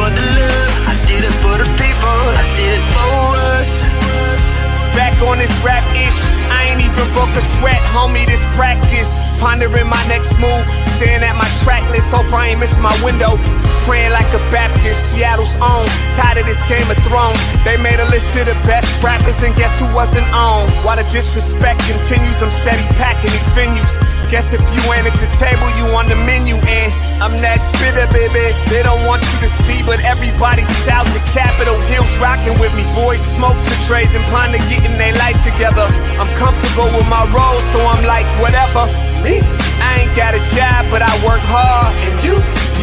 for the love, I did it for the people, I did it for us. Back on this rap-ish, I ain't even broke a sweat, homie, this practice. Pondering my next move, staring at my track list, hope I ain't missing my window. Praying like a Baptist, Seattle's own, tired of this Game of Thrones. They made a list of the best rappers and guess who wasn't on? While the disrespect continues, I'm steady packing these venues. Guess if you ain't at the table, you on the menu, and I'm that spitter, baby. They don't want you to see, but everybody's south of Capitol Hill's rocking with me. Boys smoke the trays and ponder getting their life together. I'm comfortable with my role, so I'm like, whatever. Me? I ain't got a job, but I work hard. And you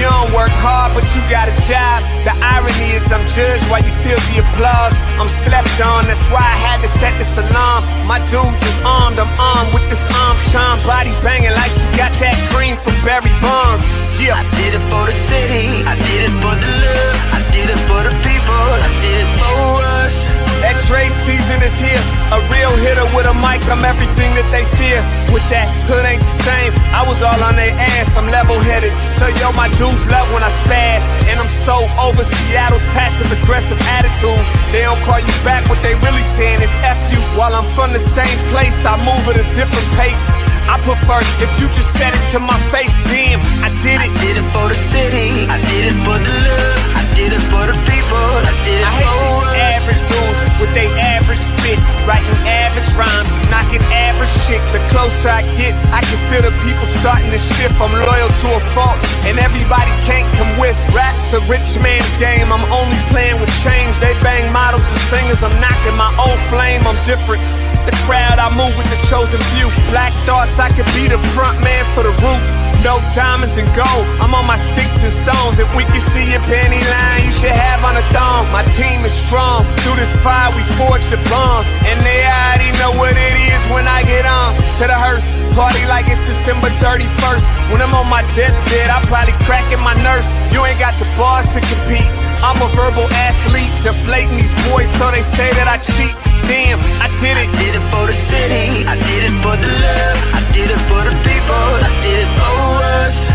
don't work hard, but you got a job. The irony is I'm judged while you feel the applause. I'm slept on, that's why I had to set this alarm. My dudes is armed, I'm armed with this arm charm. Body banging like she got that cream from Barry Bonds. Yeah. I did it for the city, I did it for the love, I did it for the people, I did it for us. That Dre season is here, a real hitter with a mic, I'm everything that they fear. With that hood ain't the same, I was all on their ass, I'm level-headed. So yo, my dudes love when I spaz, and I'm so over Seattle's passive-aggressive attitude. They don't call you back, what they really saying is F you. While I'm from the same place, I move at a different pace. I prefer if you just said it to my face, damn, I did it. I did it for the city, I did it for the love, I did it for the people, I did it for us. Average dudes with they average spit, writing average rhymes, knocking average chicks. The closer I get, I can feel the people starting to shift. I'm loyal to a fault, and everybody can't come with. Rap's a rich man's game, I'm only playing with change. They bang models and singers, I'm knocking my own flame, I'm different. The crowd, I move with the chosen few. Black thoughts, I could be the front man for the roots. No diamonds and gold, I'm on my sticks and stones. If we can see your panty line, you should have on a thong. My team is strong, through this fire we forged a bond. And they already know what it is when I get on. To the hearse, party like it's December 31st. When I'm on my deathbed, I probably cracking my nurse. You ain't got the bars to compete. I'm a verbal athlete, deflating these boys so they say that I cheat. Damn, I did it. I did it for the city, I did it for the love, I did it for the people, I did it for us.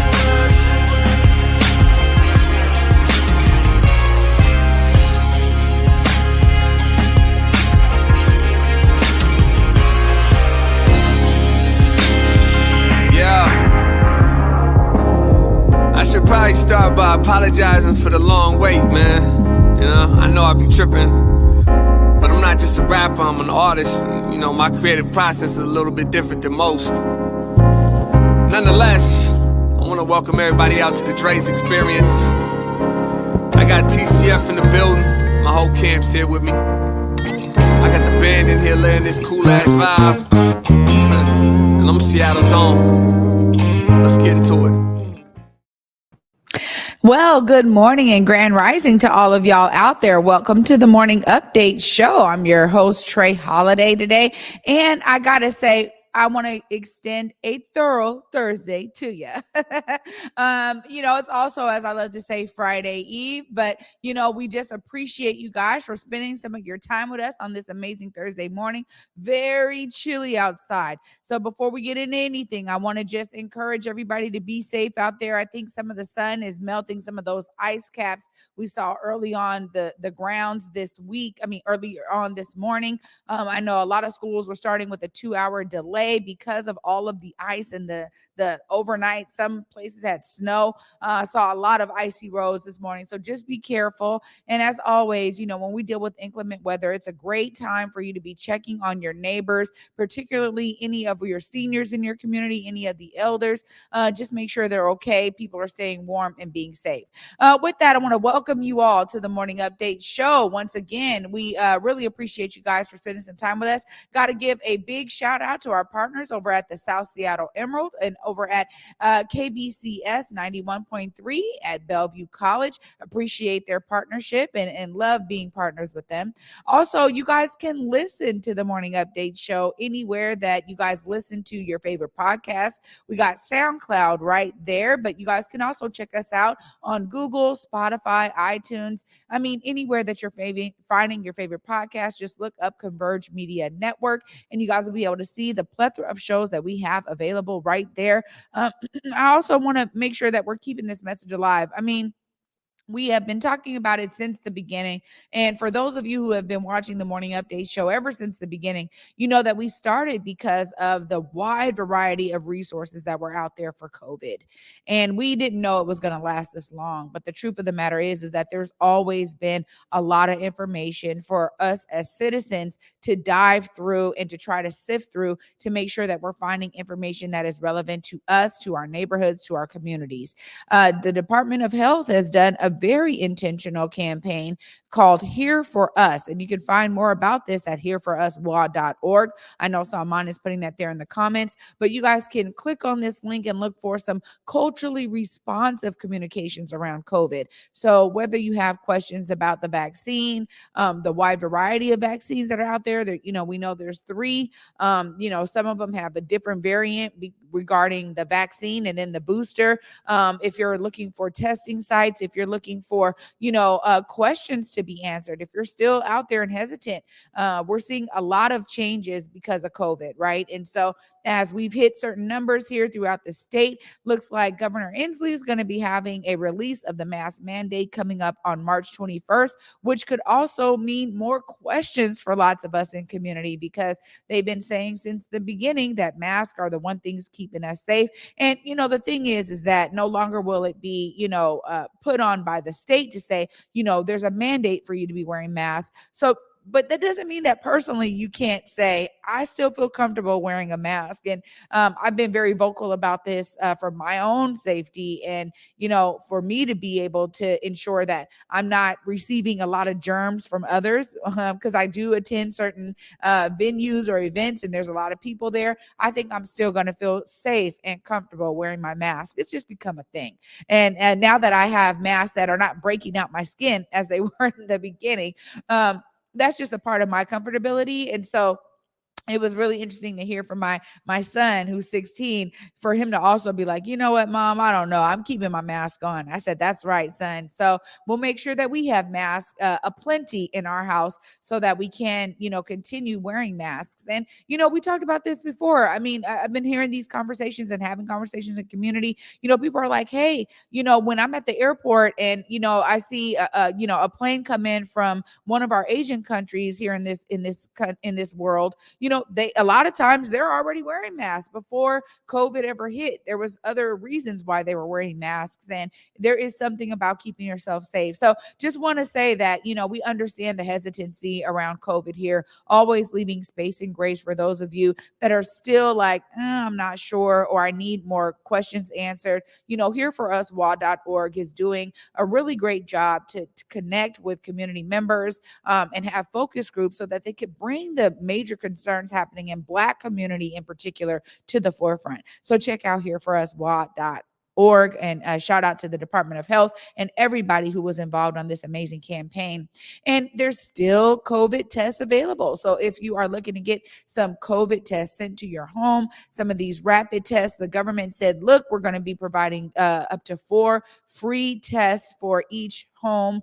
Yeah. I should probably start by apologizing for the long wait, man. You know, I know I be tripping. But I'm not just a rapper, I'm an artist. And, you know, my creative process is a little bit different than most. Nonetheless, I want to welcome everybody out to the Dre's Experience. I got TCF in the building. My whole camp's here with me. I got the band in here laying this cool-ass vibe. And I'm Seattle's own. Let's get into it. Well, good morning and grand rising to all of y'all out there. Welcome to the Morning Update Show. I'm your host, Trey Holiday, today. And I got to say, I want to extend a thorough Thursday to you. It's also, as I love to say, Friday Eve, but, we just appreciate you guys for spending some of your time with us on this amazing Thursday morning. Very chilly outside. So before we get into anything, I want to just encourage everybody to be safe out there. I think some of the sun is melting some of those ice caps we saw early on the grounds this week. Earlier on this morning. I know a lot of schools were starting with a 2-hour delay because of all of the ice and the overnight. Some places had snow. Saw a lot of icy roads this morning. So just be careful. And as always, when we deal with inclement weather, it's a great time for you to be checking on your neighbors, particularly any of your seniors in your community, any of the elders. Just make sure they're okay. People are staying warm and being safe. With that, I want to welcome you all to the Morning Update Show. Once again, we really appreciate you guys for spending some time with us. Got to give a big shout out to our partners over at the South Seattle Emerald and over at KBCS 91.3 at Bellevue College. Appreciate their partnership and love being partners with them. Also, you guys can listen to the Morning Update Show anywhere that you guys listen to your favorite podcast. We got SoundCloud right there, but you guys can also check us out on Google, Spotify, iTunes. Anywhere that you're finding your favorite podcast, just look up Converge Media Network and you guys will be able to see the plethora of shows that we have available right there. I also want to make sure that we're keeping this message alive. We have been talking about it since the beginning. And for those of you who have been watching the Morning Update show ever since the beginning, you know that we started because of the wide variety of resources that were out there for COVID. And we didn't know it was going to last this long. But the truth of the matter is that there's always been a lot of information for us as citizens to dive through and to try to sift through to make sure that we're finding information that is relevant to us, to our neighborhoods, to our communities. The Department of Health has done a very intentional campaign called Here for Us. And you can find more about this at hereforuswa.org. I know Salman is putting that there in the comments, but you guys can click on this link and look for some culturally responsive communications around COVID. So whether you have questions about the vaccine, the wide variety of vaccines that are out there, we know there's 3. Some of them have a different variant regarding the vaccine and then the booster. If you're looking for testing sites, if you're looking for, questions to be answered, if you're still out there and hesitant, we're seeing a lot of changes because of COVID, right? And so as we've hit certain numbers here throughout the state, looks like Governor Inslee is going to be having a release of the mask mandate coming up on March 21st, which could also mean more questions for lots of us in community, because they've been saying since the beginning that masks are the one thing's keeping us safe. And, the thing is that no longer will it be, put on by the state to say, there's a mandate for you to be wearing masks. So, but that doesn't mean that personally you can't say, I still feel comfortable wearing a mask. And I've been very vocal about this for my own safety and, for me to be able to ensure that I'm not receiving a lot of germs from others, because I do attend certain venues or events and there's a lot of people there. I think I'm still going to feel safe and comfortable wearing my mask. It's just become a thing. And now that I have masks that are not breaking out my skin as they were in the beginning, that's just a part of my comfortability. And so it was really interesting to hear from my son, who's 16, for him to also be like, you know what, Mom, I don't know, I'm keeping my mask on. I said, that's right, son. So we'll make sure that we have masks aplenty in our house so that we can, continue wearing masks. And, we talked about this before. I mean, I've been hearing these conversations and having conversations in community. People are like, hey, when I'm at the airport and, I see, a plane come in from one of our Asian countries here in this world, they a lot of times they're already wearing masks before COVID ever hit. There was other reasons why they were wearing masks, and there is something about keeping yourself safe. So just want to say that, we understand the hesitancy around COVID here, always leaving space and grace for those of you that are still like, I'm not sure, or I need more questions answered. Here for us, WA.org is doing a really great job to connect with community members and have focus groups so that they could bring the major concerns happening in Black community in particular to the forefront. So check out here for us, WA.org, and shout out to the Department of Health and everybody who was involved on this amazing campaign. And there's still COVID tests available. So if you are looking to get some COVID tests sent to your home, some of these rapid tests, the government said, look, we're going to be providing up to 4 free tests for each home.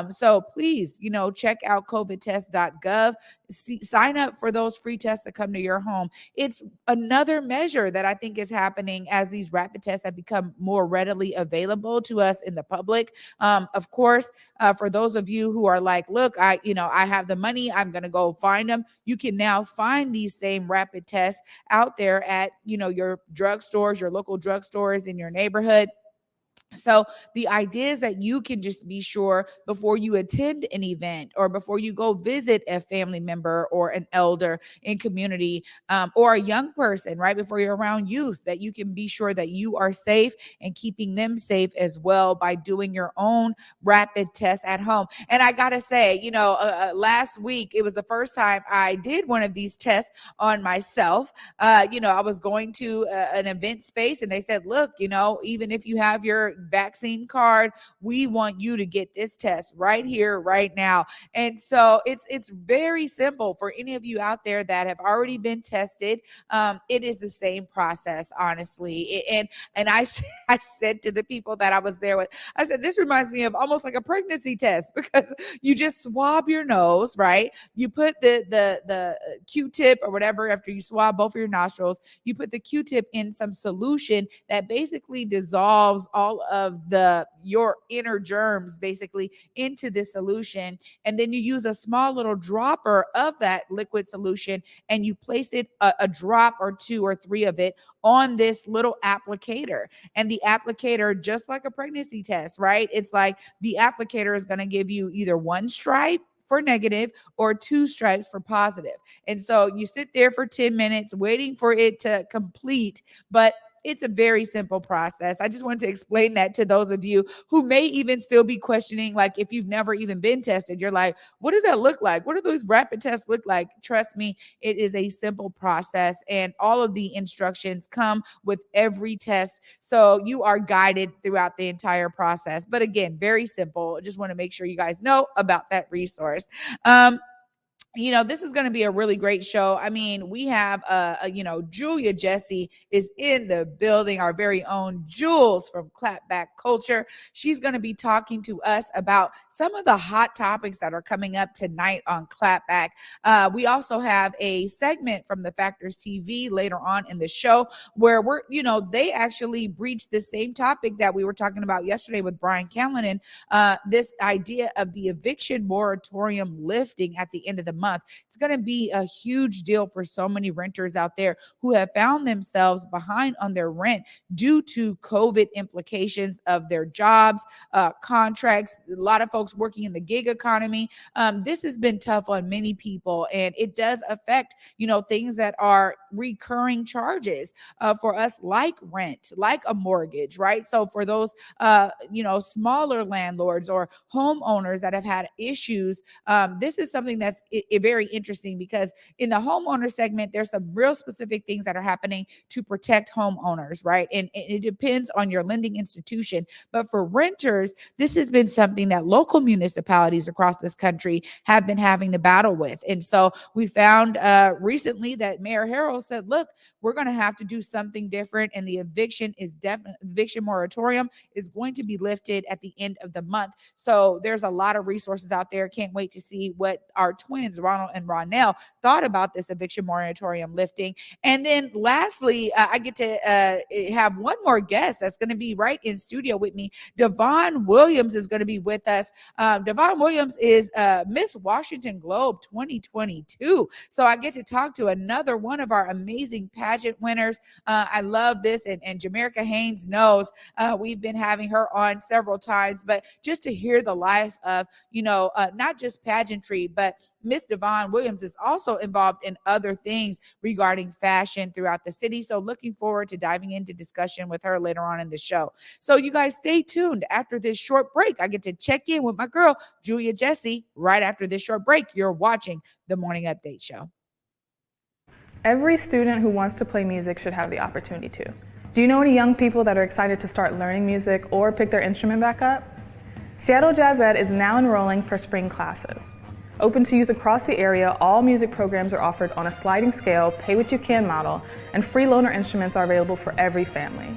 So please, check out covidtest.gov. Sign up for those free tests that come to your home. It's another measure that I think is happening as these rapid tests have become more readily available to us in the public. Of course, for those of you who are like, look, I have the money, I'm going to go find them. You can now find these same rapid tests out there at, your drugstores, your local drugstores in your neighborhood. So the idea is that you can just be sure before you attend an event or before you go visit a family member or an elder in community, or a young person, right before you're around youth, that you can be sure that you are safe and keeping them safe as well by doing your own rapid test at home. And I gotta say, last week it was the first time I did one of these tests on myself. I was going to an event space and they said, look, even if you have your vaccine card, we want you to get this test right here, right now. And so it's very simple for any of you out there that have already been tested. It is the same process, honestly. And I said to the people that I was there with, I said, this reminds me of almost like a pregnancy test, because you just swab your nose, right? You put the Q-tip or whatever, after you swab both of your nostrils, you put the Q-tip in some solution that basically dissolves all of your inner germs basically into this solution. And then you use a small little dropper of that liquid solution and you place it a drop or 2 or 3 of it on this little applicator. And the applicator, just like a pregnancy test, right? It's like the applicator is going to give you either 1 stripe for negative or 2 stripes for positive. And so you sit there for 10 minutes waiting for it to complete, but it's a very simple process. I just wanted to explain that to those of you who may even still be questioning, like if you've never even been tested, you're like, what does that look like? What do those rapid tests look like? Trust me, it is a simple process and all of the instructions come with every test. So you are guided throughout the entire process. But again, very simple. I just want to make sure you guys know about that resource. This is going to be a really great show. I mean, we have, Julia Jessie is in the building, our very own Jules from Clapback Culture. She's going to be talking to us about some of the hot topics that are coming up tonight on Clapback. We also have a segment from the Factors TV later on in the show where they actually breached the same topic that we were talking about yesterday with Brian Callanan, this idea of the eviction moratorium lifting at the end of the month. It's going to be a huge deal for so many renters out there who have found themselves behind on their rent due to COVID implications of their jobs, contracts, a lot of folks working in the gig economy. This has been tough on many people, and it does affect, things that are recurring charges for us, like rent, like a mortgage, right? So for those, smaller landlords or homeowners that have had issues, this is something that's very interesting because in the homeowner segment, there's some real specific things that are happening to protect homeowners, right? And it depends on your lending institution. But for renters, this has been something that local municipalities across this country have been having to battle with. And so we found recently that Mayor Harrell said, look, we're going to have to do something different. And the eviction moratorium is going to be lifted at the end of the month. So there's a lot of resources out there. Can't wait to see what our twins, Ronald and Ronnel, thought about this eviction moratorium lifting. And then lastly, I get to have one more guest that's going to be right in studio with me. Devon Williams is going to be with us. Devon Williams is Miss Washington Globe 2022. So I get to talk to another one of our amazing pageant winners. I love this. And Jamaica Haynes knows we've been having her on several times, but just to hear the life of, not just pageantry, but Miss Devon Williams is also involved in other things regarding fashion throughout the city. So looking forward to diving into discussion with her later on in the show. So you guys stay tuned. After this short break, I get to check in with my girl, Julia Jessie. Right after this short break, you're watching the Morning Update Show. Every student who wants to play music should have the opportunity to. Do you know any young people that are excited to start learning music or pick their instrument back up? Seattle Jazz Ed is now enrolling for spring classes. Open to youth across the area, all music programs are offered on a sliding scale, pay-what-you-can model, and free loaner instruments are available for every family.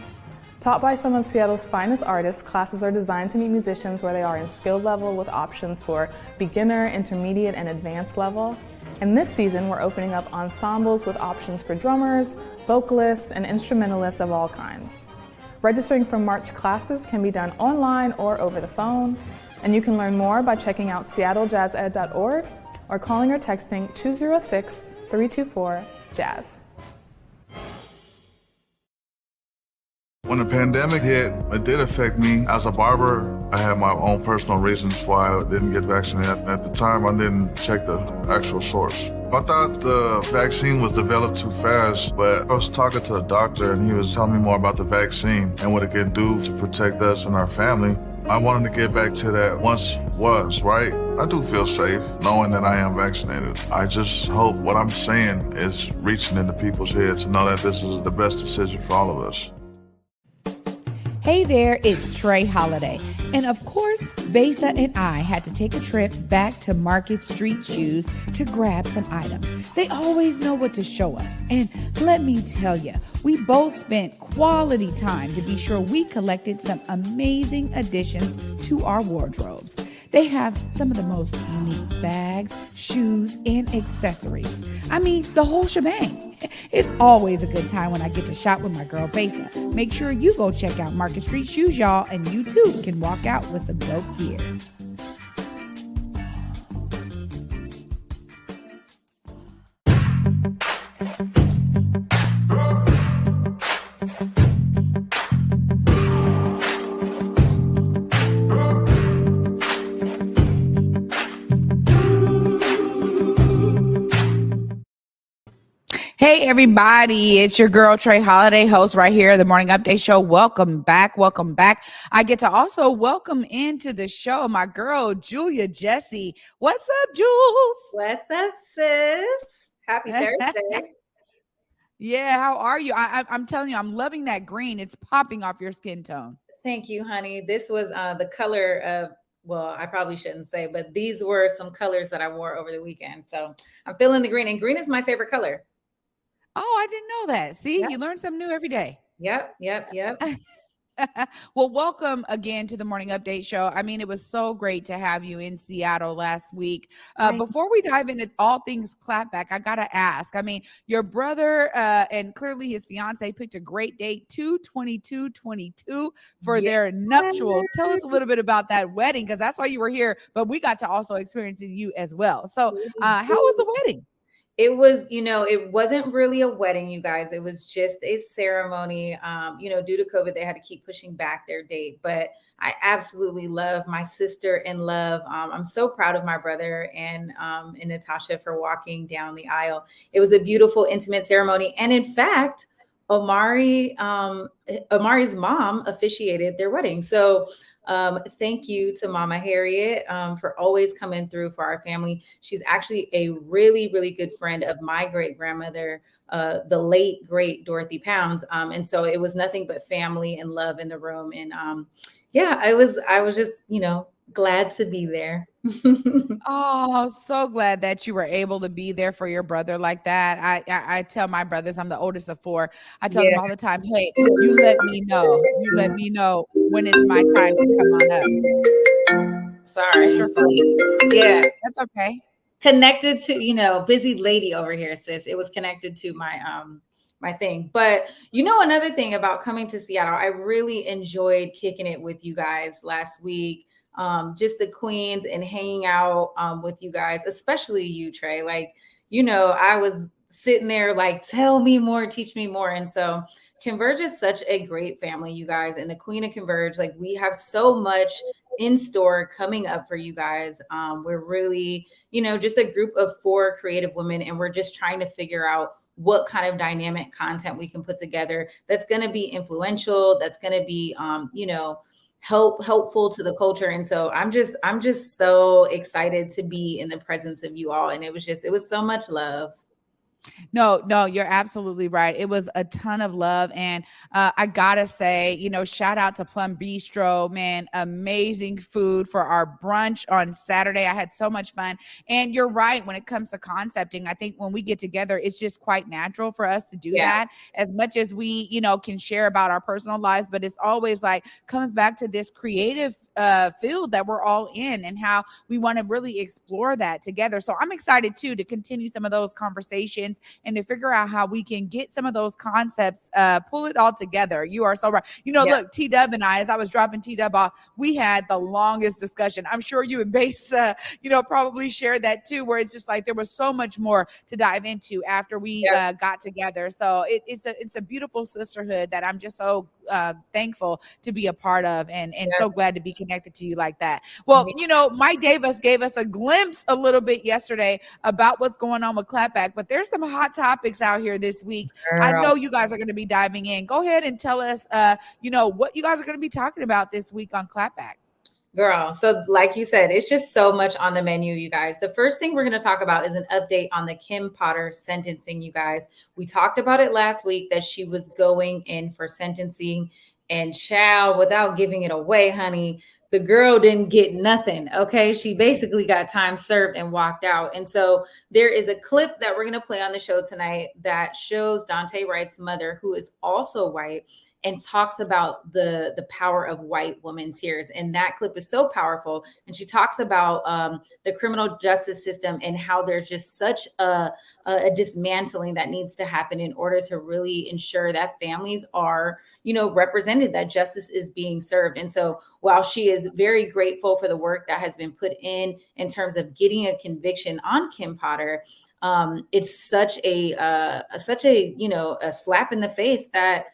Taught by some of Seattle's finest artists, classes are designed to meet musicians where they are in skill level with options for beginner, intermediate, and advanced level. And this season, we're opening up ensembles with options for drummers, vocalists, and instrumentalists of all kinds. Registering for March classes can be done online or over the phone, and you can learn more by checking out seattlejazzed.org or calling or texting 206-324-JAZZ. When the pandemic hit, it did affect me. As a barber, I had my own personal reasons why I didn't get vaccinated. At the time, I didn't check the actual source. I thought the vaccine was developed too fast, but I was talking to a doctor and he was telling me more about the vaccine and what it can do to protect us and our family. I wanted to get back to that once was, right? I do feel safe knowing that I am vaccinated. I just hope what I'm saying is reaching into people's heads to know that this is the best decision for all of us. Hey there, it's Trey Holiday. And of course, Besa and I had to take a trip back to Market Street Shoes to grab some items. They always know what to show us. And let me tell you, we both spent quality time to be sure we collected some amazing additions to our wardrobes. They have some of the most unique bags, shoes, and accessories. I mean, the whole shebang. It's always a good time when I get to shop with my girl Pesa. Make sure you go check out Market Street Shoes, y'all, and you too can walk out with some dope gear. Hey everybody, it's your girl Trey Holiday, host right here, the Morning Update Show. Welcome back. I get to also welcome into the show my girl Julia Jessie. What's up, Jules? What's up, sis? Happy Thursday. Yeah, how are you? I'm telling you, I'm loving that green. It's popping off your skin tone. Thank you, honey. This was the color of, well, I probably shouldn't say, but these were some colors that I wore over the weekend. So I'm feeling the green, and green is my favorite color. Oh, I didn't know that. See, Yep. You learn something new every day. Yep. Well, welcome again to the Morning Update Show. I mean, it was so great to have you in Seattle last week. Before we dive into all things clapback, I got to ask, I mean, your brother and clearly his fiance picked a great date, 2/22/22 for their nuptials. Tell us a little bit about that wedding, because that's why you were here, but we got to also experience you as well. So how was the wedding? It was, it wasn't really a wedding, you guys. It was just a ceremony. Due to COVID, they had to keep pushing back their date. But I absolutely love my sister-in-law. I'm so proud of my brother and Natasha for walking down the aisle. It was a beautiful, intimate ceremony. And in fact, Amari's mom officiated their wedding. So thank you to Mama Harriet for always coming through for our family. She's actually a really, really good friend of my great grandmother, the late great Dorothy Pounds. And so it was nothing but family and love in the room. And I was just, glad to be there. Oh, so glad that you were able to be there for your brother like that. I tell my brothers, I'm the oldest of four. I tell them all the time, hey, you let me know. You let me know when it's my time to come on up. Sorry. That's your phone. Yeah. That's okay. Connected to, busy lady over here, sis. It was connected to my my thing. But another thing about coming to Seattle, I really enjoyed kicking it with you guys last week. Just the queens and hanging out with you guys, especially you, Trey. Like, I was sitting there like, tell me more, teach me more. And so Converge is such a great family, you guys. And the Queen of Converge, like, we have so much in store coming up for you guys. We're really, just a group of 4 creative women, and we're just trying to figure out what kind of dynamic content we can put together that's going to be influential, that's going to be, helpful to the culture. And so I'm just so excited to be in the presence of you all. And it was so much love. No, you're absolutely right. It was a ton of love. And I gotta say, shout out to Plum Bistro, man, amazing food for our brunch on Saturday. I had so much fun. And you're right, when it comes to concepting, I think when we get together, it's just quite natural for us to do that, as much as we, can share about our personal lives, but it's always like comes back to this creative field that we're all in and how we want to really explore that together. So I'm excited too to continue some of those conversations and to figure out how we can get some of those concepts, pull it all together. You are so right. Look, T-Dub and I, as I was dropping T-Dub off, we had the longest discussion. I'm sure you and Base, probably shared that too, where it's just like there was so much more to dive into after we got together. So it's a beautiful sisterhood that I'm just so thankful to be a part of and so glad to be connected to you like that. Well, Mike Davis gave us a glimpse a little bit yesterday about what's going on with Clapback, but there's some hot topics out here this week. Girl. I know you guys are going to be diving in. Go ahead and tell us, what you guys are going to be talking about this week on Clapback. Girl, so like you said, it's just so much on the menu, you guys. The first thing we're going to talk about is an update on the Kim Potter sentencing, you guys. We talked about it last week that she was going in for sentencing, and child, without giving it away, honey, the girl didn't get nothing, okay? She basically got time served and walked out. And so there is a clip that we're going to play on the show tonight that shows Daunte Wright's mother, who is also white, and talks about the power of white woman tears. And that clip is so powerful. And she talks about the criminal justice system and how there's just such a dismantling that needs to happen in order to really ensure that families are, represented, that justice is being served. And so while she is very grateful for the work that has been put in terms of getting a conviction on Kim Potter, it's such a a slap in the face that,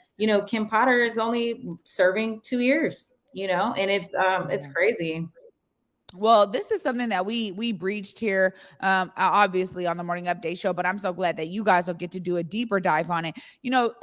Kim Potter is only serving 2 years, and it's crazy. Well, this is something that we breached here, obviously on the Morning Update show, but I'm so glad that you guys will get to do a deeper dive on it.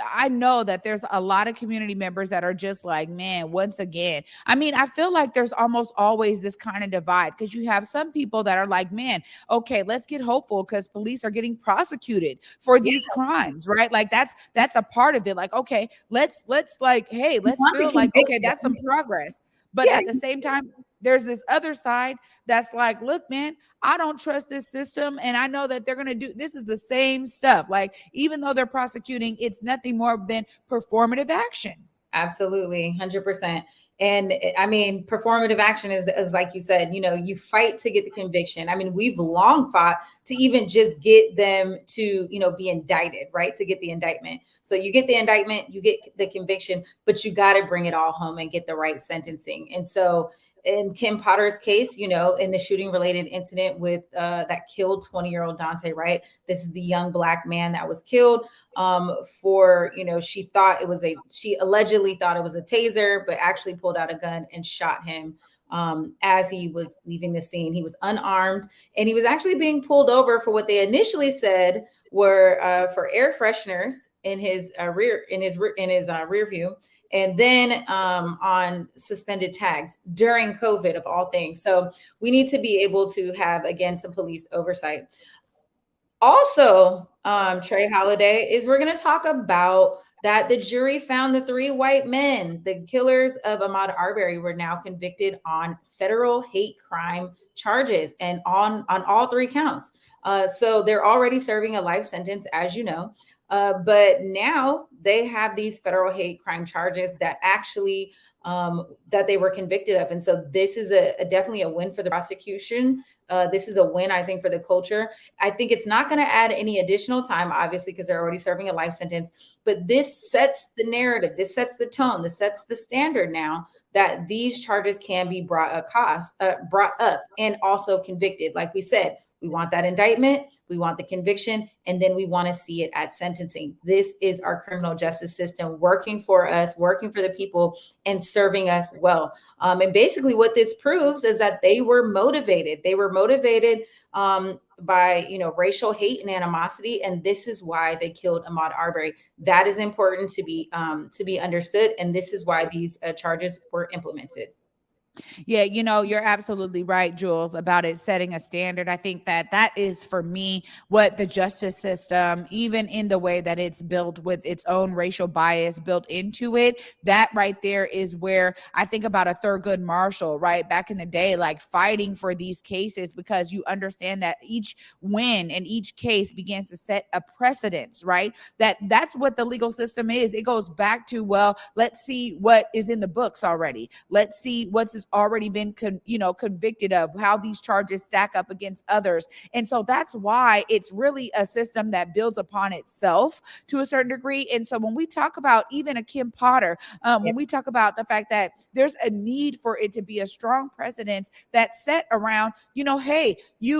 I know that there's a lot of community members that are just like, man, once again, I mean, I feel like there's almost always this kind of divide, because you have some people that are like, man, okay, let's get hopeful because police are getting prosecuted for these crimes, right? Like that's a part of it. Like, okay, let's like, hey, let's feel like, okay, that's some progress. But at the same time, there's this other side that's like, look, man, I don't trust this system. And I know that they're going to do, this is the same stuff. Like, even though they're prosecuting, it's nothing more than performative action. Absolutely. 100%. And I mean, performative action is like you said, you fight to get the conviction. I mean, we've long fought to even just get them to, be indicted, right? To get the indictment. So you get the indictment, you get the conviction, but you got to bring it all home and get the right sentencing. And so in Kim Potter's case, in the shooting related incident with that killed 20-year-old Dante, right? This is the young Black man that was killed for, she allegedly thought it was a taser, but actually pulled out a gun and shot him as he was leaving the scene. He was unarmed, and he was actually being pulled over for what they initially said were for air fresheners in his rear view. And then on suspended tags during COVID, of all things. So we need to be able to have, again, some police oversight. Also, Trey Holiday, is we're going to talk about that the jury found the 3 white men, the killers of Ahmaud Arbery, were now convicted on federal hate crime charges and on all 3 counts. So they're already serving a life sentence, as you know. But now they have these federal hate crime charges that actually that they were convicted of. And so this is definitely a win for the prosecution. This is a win, I think, for the culture. I think it's not going to add any additional time, obviously, because they're already serving a life sentence. But this sets the narrative. This sets the tone. This sets the standard now that these charges can be brought up and also convicted. Like we said, we want that indictment, we want the conviction, and then we want to see it at sentencing. This is our criminal justice system working for us, working for the people, and serving us well. And basically what this proves is that they were motivated. They were motivated by, racial hate and animosity. And this is why they killed Ahmaud Arbery. That is important to be understood. And this is why these charges were implemented. Yeah, you're absolutely right, Jules, about it setting a standard. I think that is, for me, what the justice system, even in the way that it's built with its own racial bias built into it, that right there is where I think about a Thurgood Marshall, right? Back in the day, like fighting for these cases, because you understand that each win and each case begins to set a precedence, right? That's what the legal system is. It goes back to, well, let's see what is in the books already. Let's see what's already been convicted of, how these charges stack up against others. And so that's why it's really a system that builds upon itself to a certain degree. And so when we talk about even a Kim Potter, when we talk about the fact that there's a need for it to be a strong precedence that's set around, hey,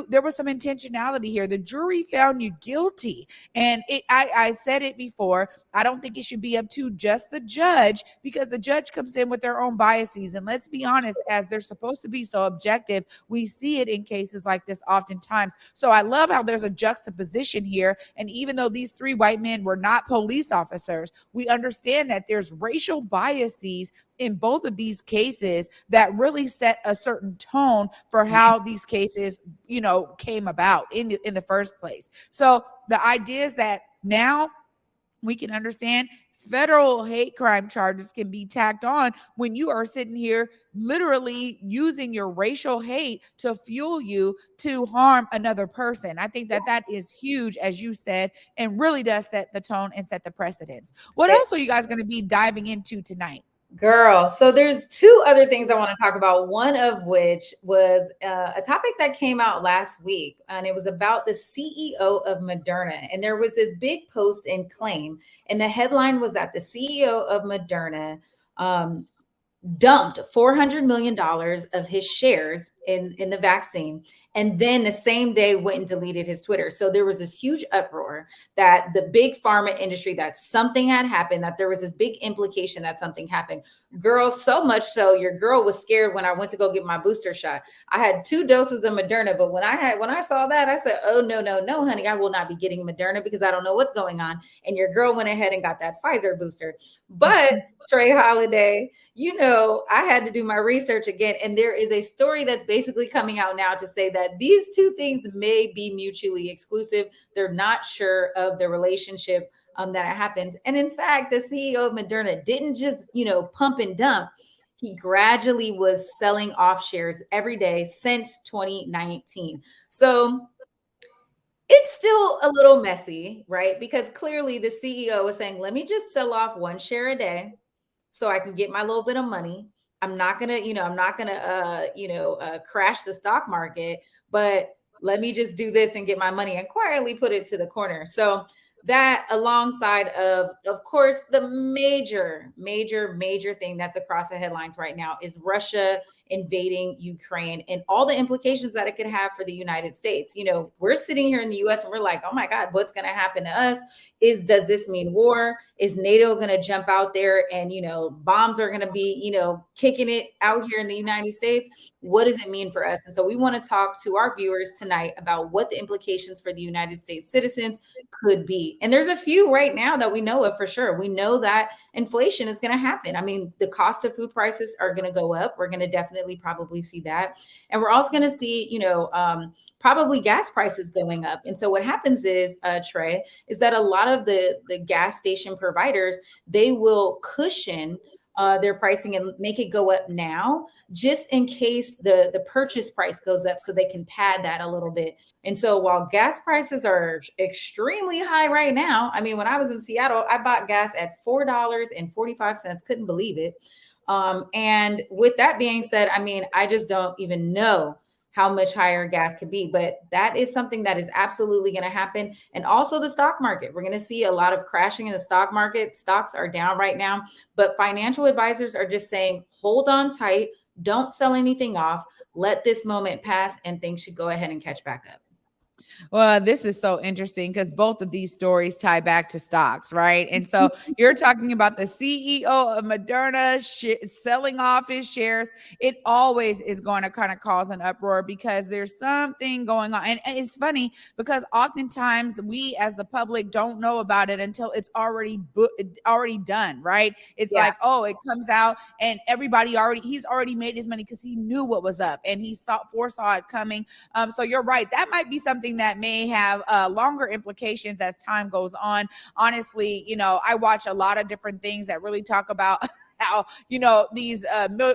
there was some intentionality here. The jury found you guilty. And I said it before, I don't think it should be up to just the judge, because the judge comes in with their own biases. And let's be honest, as they're supposed to be so objective, we see it in cases like this oftentimes. So I love how there's a juxtaposition here. And even though these 3 white men were not police officers, we understand that there's racial biases in both of these cases that really set a certain tone for how these cases, came about in the first place. So the idea is that now we can understand federal hate crime charges can be tacked on when you are sitting here literally using your racial hate to fuel you to harm another person. I think that that is huge, as you said, and really does set the tone and set the precedence. What else are you guys going to be diving into tonight? Girl, so there's two other things I want to talk about. One of which was a topic that came out last week, and it was about the CEO of Moderna. And there was this big post and claim, and the headline was that the CEO of Moderna dumped $400 million of his shares in the vaccine, and then the same day went and deleted his Twitter. So there was this huge uproar that the big pharma industry, that something had happened, that there was this big implication that something happened. Girl, so much so your girl was scared when I went to go get my booster shot. I had 2 doses of Moderna, but when I saw that, I said, oh, no, honey, I will not be getting Moderna because I don't know what's going on. And your girl went ahead and got that Pfizer booster. But Trey Holiday, you know, I had to do my research again. And there is a story that's basically coming out now to say that these two things may be mutually exclusive. They're not sure of the relationship that happens. And in fact, the CEO of Moderna didn't just, pump and dump. He gradually was selling off shares every day since 2019. So it's still a little messy, right? Because clearly the CEO was saying, let me just sell off 1 share a day so I can get my little bit of money. I'm not going to crash the stock market, but let me just do this and get my money and quietly put it to the corner. So that, alongside of course, the major thing that's across the headlines right now is Russia invading Ukraine and all the implications that it could have for the United States. We're sitting here in the US and we're like, oh my God, what's going to happen to us? Does this mean war? Is NATO going to jump out there and, bombs are going to be, kicking it out here in the United States? What does it mean for us? And so we want to talk to our viewers tonight about what the implications for the United States citizens could be. And there's a few right now that we know of for sure. We know that inflation is going to happen. I mean, the cost of food prices are going to go up. We're going to definitely probably see that. And we're also going to see, probably gas prices going up. And so what happens is, Trey, is that a lot of the gas station providers, they will cushion their pricing and make it go up now, just in case the purchase price goes up, so they can pad that a little bit. And so while gas prices are extremely high right now, I mean, when I was in Seattle, I bought gas at $4.45. Couldn't believe it. And with that being said, I mean, I just don't even know how much higher gas could be, but that is something that is absolutely going to happen. And also the stock market, we're going to see a lot of crashing in the stock market. Stocks are down right now, but financial advisors are just saying, hold on tight, don't sell anything off, let this moment pass, and things should go ahead and catch back up. Well, this is so interesting because both of these stories tie back to stocks, right? And so you're talking about the CEO of Moderna selling off his shares. It always is going to kind of cause an uproar because there's something going on. And it's funny because oftentimes we as the public don't know about it until it's already done, right? It's like, oh, it comes out and he's already made his money because he knew what was up and he foresaw it coming. So you're right. That might be something that may have longer implications as time goes on. Honestly, I watch a lot of different things that really talk about how, these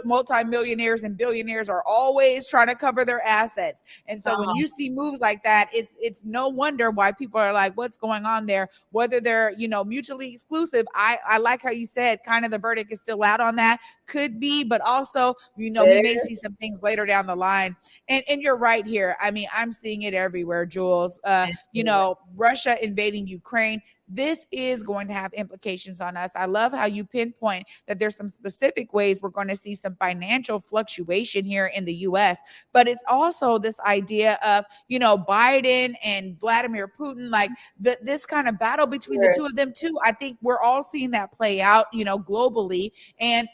multimillionaires and billionaires are always trying to cover their assets. And so when you see moves like that, it's no wonder why people are like, what's going on there? Whether they're, mutually exclusive. I like how you said kind of the verdict is still out on that. Could be, but also, we may see some things later down the line. And you're right here. I mean, I'm seeing it everywhere, Jules. Russia invading Ukraine. This is going to have implications on us. I love how you pinpoint that there's some specific ways we're going to see some financial fluctuation here in the US, but it's also this idea of, Biden and Vladimir Putin, like this kind of battle between the two of them too. I think we're all seeing that play out, globally. And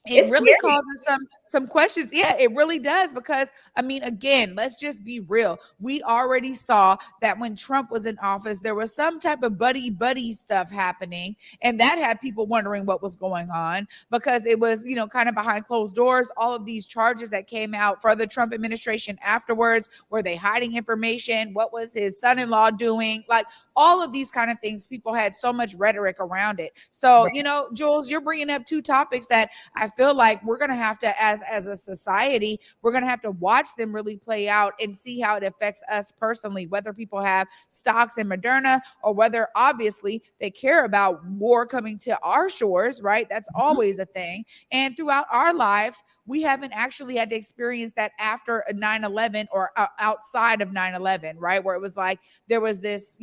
it really causes some questions. Yeah, it really does. Because I mean, again, let's just be real. We already saw that when Trump was in office, there was some type of buddy stuff happening. And that had people wondering what was going on because it was, kind of behind closed doors. All of these charges that came out for the Trump administration afterwards, were they hiding information? What was his son-in-law doing? Like all of these kind of things. People had so much rhetoric around it. So, Jules, you're bringing up two topics that I feel like we're going to have to, as a society, we're going to have to watch them really play out and see how it affects us personally, whether people have stocks in Moderna or whether obviously they care about war coming to our shores, right? That's always a thing. And throughout our lives, we haven't actually had to experience that after a 9/11 or outside of 9/11, right? Where it was like there was this,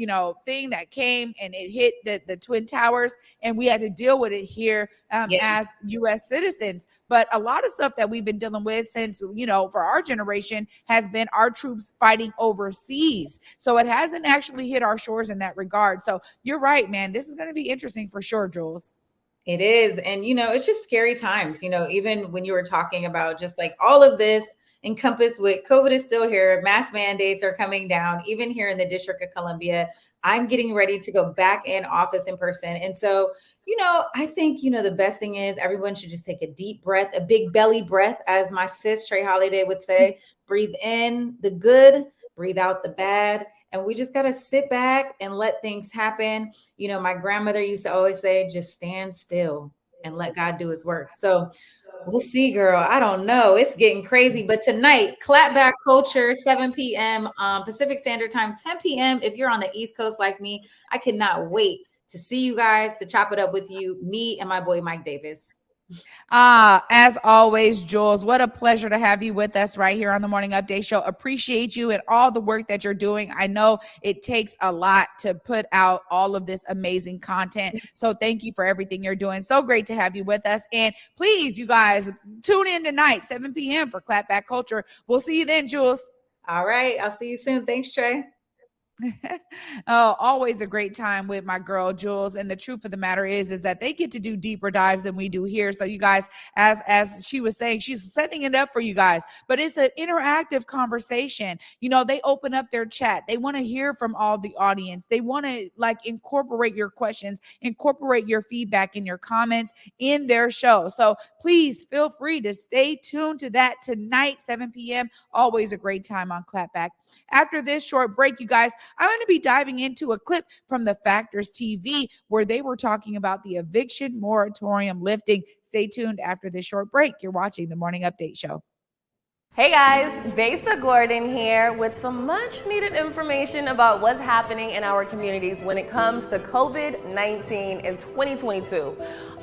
thing that came and it hit the Twin Towers, and we had to deal with it here as U.S. citizens. But a lot of stuff that we've been dealing with since, for our generation has been our troops fighting overseas. So it hasn't actually hit our shores in that regard. So you're right, man. This is going to be interesting for sure, Jules. It is. And, it's just scary times, even when you were talking about just like all of this encompassed with COVID is still here. Mask mandates are coming down, even here in the District of Columbia. I'm getting ready to go back in office in person. And so, I think, the best thing is everyone should just take a deep breath, a big belly breath, as my sis Trey Holiday would say. Breathe in the good, breathe out the bad. And we just got to sit back and let things happen. My grandmother used to always say, just stand still and let God do his work. So we'll see, girl. I don't know. It's getting crazy. But tonight, Clapback Culture, 7 p.m. Pacific Standard Time, 10 p.m. If you're on the East Coast like me, I cannot wait to see you guys, to chop it up with you, me and my boy, Mike Davis. As always, Jules, what a pleasure to have you with us right here on the Morning Update Show. Appreciate you and all the work that you're doing. I know it takes a lot to put out all of this amazing content. So thank you for everything you're doing. So great to have you with us. And please, you guys, tune in tonight, 7 p.m. for Clapback Culture. We'll see you then, Jules. All right. I'll see you soon. Thanks, Trey. Oh, always a great time with my girl Jules. And the truth of the matter is that they get to do deeper dives than we do here. So you guys, as she was saying, she's setting it up for you guys, but it's an interactive conversation. They open up their chat. They want to hear from all the audience. They want to incorporate your questions, incorporate your feedback and your comments in their show. So please feel free to stay tuned to that tonight, 7 p.m. Always a great time on Clapback. After this short break, you guys, I'm going to be diving into a clip from the Factors TV where they were talking about the eviction moratorium lifting. Stay tuned after this short break. You're watching the Morning Update Show. Hey guys, Besa Gordon here with some much needed information about what's happening in our communities when it comes to COVID-19 in 2022.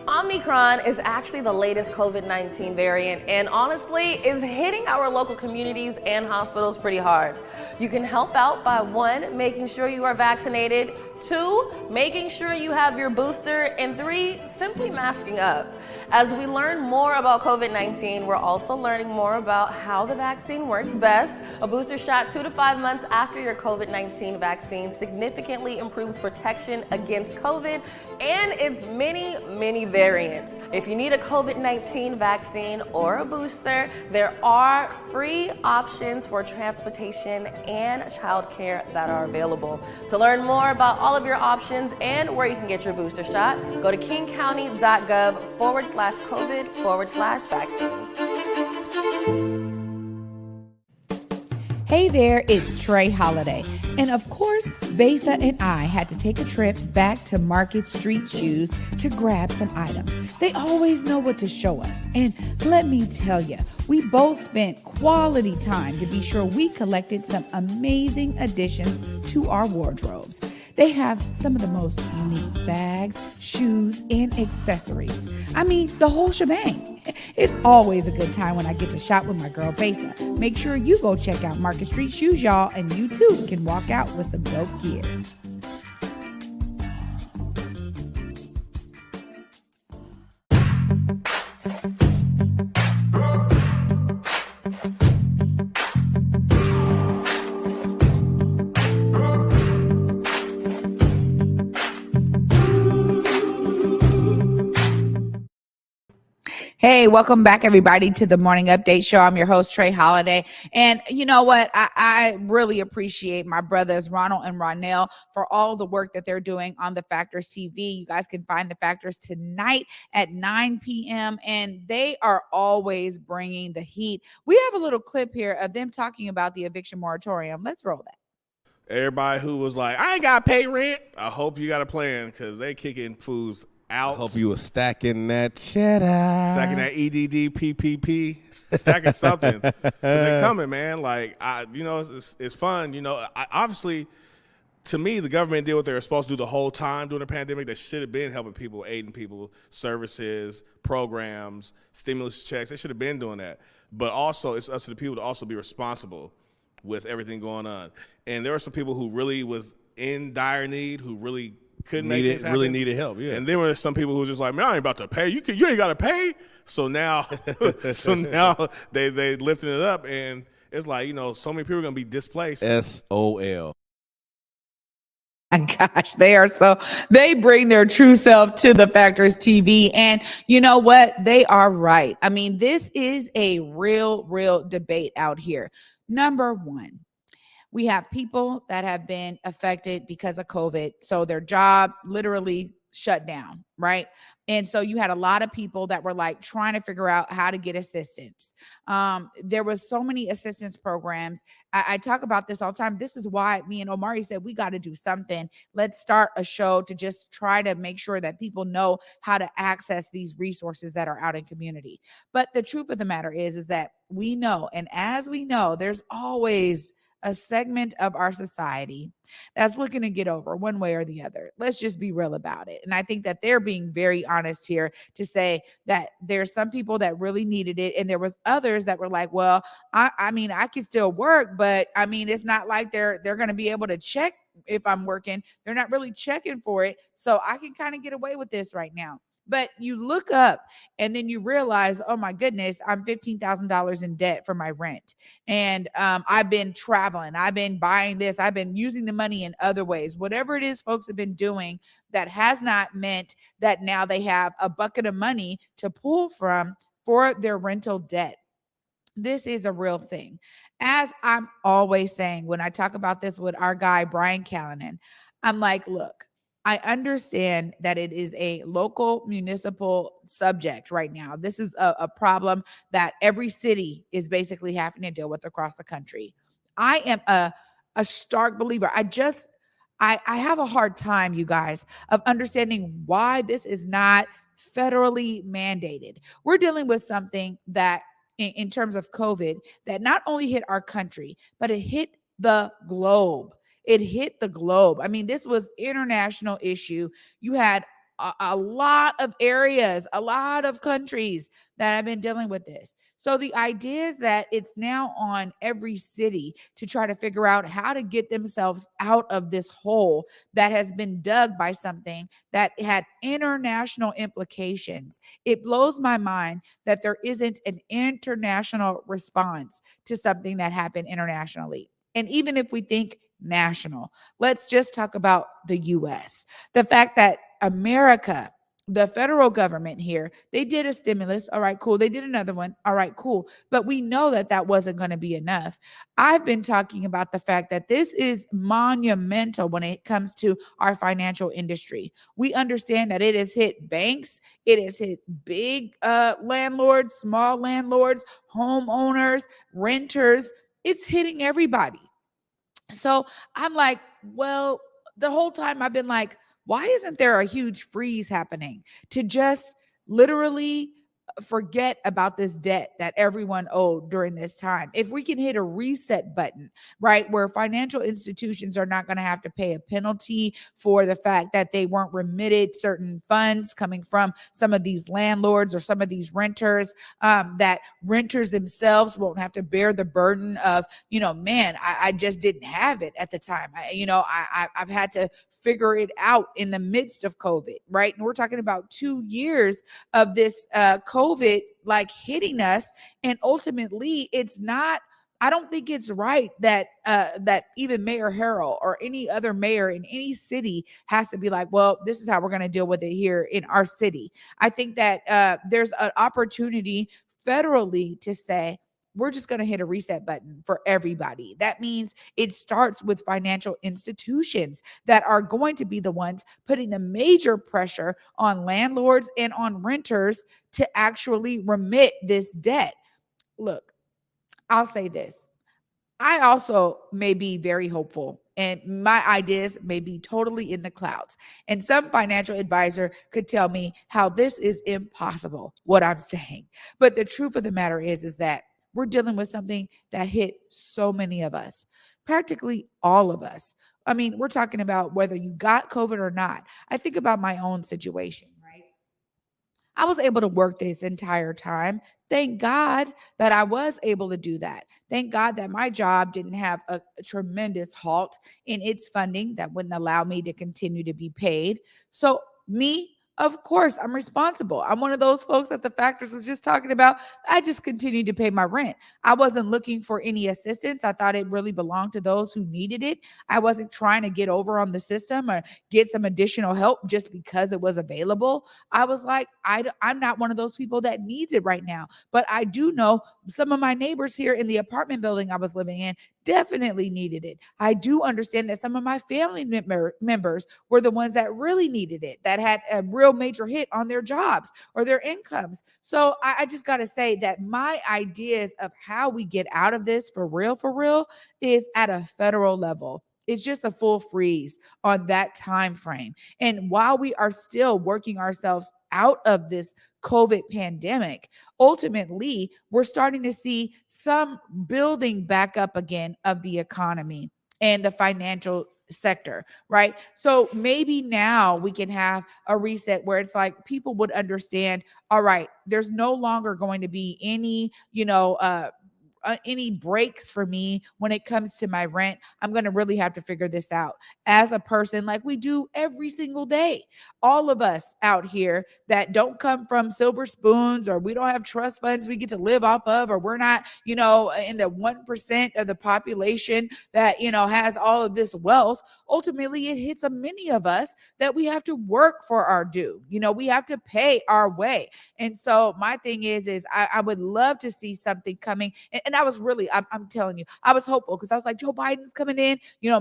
Omicron is actually the latest COVID-19 variant and honestly is hitting our local communities and hospitals pretty hard. You can help out by 1, making sure you are vaccinated, 2, making sure you have your booster, and 3, simply masking up. As we learn more about COVID-19, we're also learning more about how the vaccine works best. A booster shot 2 to 5 months after your COVID-19 vaccine significantly improves protection against COVID and its many variants. If you need a COVID-19 vaccine or a booster, there are free options for transportation and childcare that are available. To learn more about all of your options and where you can get your booster shot, go to kingcounty.gov/COVID/vaccine. Hey there, it's Trey Holiday. And of course, Besa and I had to take a trip back to Market Street Shoes to grab some items. They always know what to show us. And let me tell you, we both spent quality time to be sure we collected some amazing additions to our wardrobes. They have some of the most unique bags, shoes, and accessories. I mean, the whole shebang. It's always a good time when I get to shop with my girl Besa. Make sure you go check out Market Street Shoes, y'all, and you too can walk out with some dope gear. Hey, welcome back, everybody, to the Morning Update Show. I'm your host, Trey Holiday. And you know what? I really appreciate my brothers, Ronald and Ronnel, for all the work that they're doing on the Factors TV. You guys can find the Factors tonight at 9 p.m. And they are always bringing the heat. We have a little clip here of them talking about the eviction moratorium. Let's roll that. Everybody who was like, I ain't got to pay rent, I hope you got a plan because they kicking fools out. I hope you were stacking that cheddar. Stacking that EDD, PPP, stacking something. Because they coming, man. Like, it's fun. Obviously, to me, the government did what they were supposed to do the whole time during the pandemic. They should have been helping people, aiding people, services, programs, stimulus checks. They should have been doing that. But also, it's up to the people to also be responsible with everything going on. And there were some people who really was in dire need, who really couldn't make it, really needed help. Yeah. And then there were some people who were just like, man, I ain't about to pay. You ain't got to pay. So now, they lifting it up, and it's like, so many people are gonna be displaced. SOL. My gosh, they bring their true self to the Factors TV. And you know what? They are right. I mean, this is a real debate out here. Number one, we have people that have been affected because of COVID. So their job literally shut down, right? And so you had a lot of people that were like trying to figure out how to get assistance. There was so many assistance programs. I talk about this all the time. This is why me and Omari said, we got to do something. Let's start a show to just try to make sure that people know how to access these resources that are out in community. But the truth of the matter is that we know, and as we know, there's always a segment of our society that's looking to get over one way or the other. Let's just be real about it. And I think that they're being very honest here to say that there's some people that really needed it. And there was others that were like, well, I mean, I can still work, but I mean, it's not like they're going to be able to check if I'm working. They're not really checking for it. So I can kind of get away with this right now. But you look up and then you realize, oh my goodness, I'm $15,000 in debt for my rent. And I've been traveling. I've been buying this. I've been using the money in other ways. Whatever it is folks have been doing, that has not meant that now they have a bucket of money to pull from for their rental debt. This is a real thing. As I'm always saying, when I talk about this with our guy, Brian Callanan, I'm like, look, I understand that it is a local municipal subject right now. This is a problem that every city is basically having to deal with across the country. I am a stark believer. I have a hard time, you guys, of understanding why this is not federally mandated. We're dealing with something that in terms of COVID that not only hit our country, but it hit the globe. It hit the globe. I mean, this was international issue. You had a lot of areas, a lot of countries that have been dealing with this. So the idea is that it's now on every city to try to figure out how to get themselves out of this hole that has been dug by something that had international implications. It blows my mind that there isn't an international response to something that happened internationally. And even if we think national, let's just talk about the US. The fact that America, the federal government here, they did a stimulus. All right, cool. They did another one. All right, cool. But we know that that wasn't going to be enough. I've been talking about the fact that this is monumental when it comes to our financial industry. We understand that it has hit banks. It has hit big landlords, small landlords, homeowners, renters. It's hitting everybody. So I'm like, well, the whole time I've been like, why isn't there a huge freeze happening to just literally forget about this debt that everyone owed during this time? If we can hit a reset button, right, where financial institutions are not going to have to pay a penalty for the fact that they weren't remitted certain funds coming from some of these landlords or some of these renters, that renters themselves won't have to bear the burden of, man, I just didn't have it at the time. I've had to figure it out in the midst of COVID, right? And we're talking about 2 years of this COVID like hitting us. And ultimately it's not, I don't think it's right that that even Mayor Harrell or any other mayor in any city has to be like, well, this is how we're going to deal with it here in our city. I think that there's an opportunity federally to say, we're just going to hit a reset button for everybody. That means it starts with financial institutions that are going to be the ones putting the major pressure on landlords and on renters to actually remit this debt. Look, I'll say this. I also may be very hopeful, and my ideas may be totally in the clouds. And some financial advisor could tell me how this is impossible, what I'm saying. But the truth of the matter is that we're dealing with something that hit so many of us, practically all of us. I mean, we're talking about whether you got COVID or not. I think about my own situation, right? I was able to work this entire time. Thank God that I was able to do that. Thank God that my job didn't have a tremendous halt in its funding that wouldn't allow me to continue to be paid. So, me, of course, I'm responsible. I'm one of those folks that the factors was just talking about. I just continued to pay my rent. I wasn't looking for any assistance. I thought it really belonged to those who needed it. I wasn't trying to get over on the system or get some additional help just because it was available. I was like, I'm not one of those people that needs it right now. But I do know some of my neighbors here in the apartment building I was living in definitely needed it. I do understand that some of my family members were the ones that really needed it, that had a real major hit on their jobs or their incomes. So I just got to say that my ideas of how we get out of this for real, is at a federal level. It's just a full freeze on that time frame. And while we are still working ourselves out of this COVID pandemic, ultimately, we're starting to see some building back up again of the economy and the financial sector, right? So maybe now we can have a reset where it's like people would understand, all right, there's no longer going to be any, any breaks for me when it comes to my rent. I'm going to really have to figure this out as a person, like we do every single day. All of us out here that don't come from silver spoons, or we don't have trust funds we get to live off of, or we're not, in the 1% of the population that, has all of this wealth. Ultimately, it hits many of us that we have to work for our due. We have to pay our way. And so my thing is I would love to see something coming. And I was really, I'm telling you, I was hopeful because I was like, Joe Biden's coming in,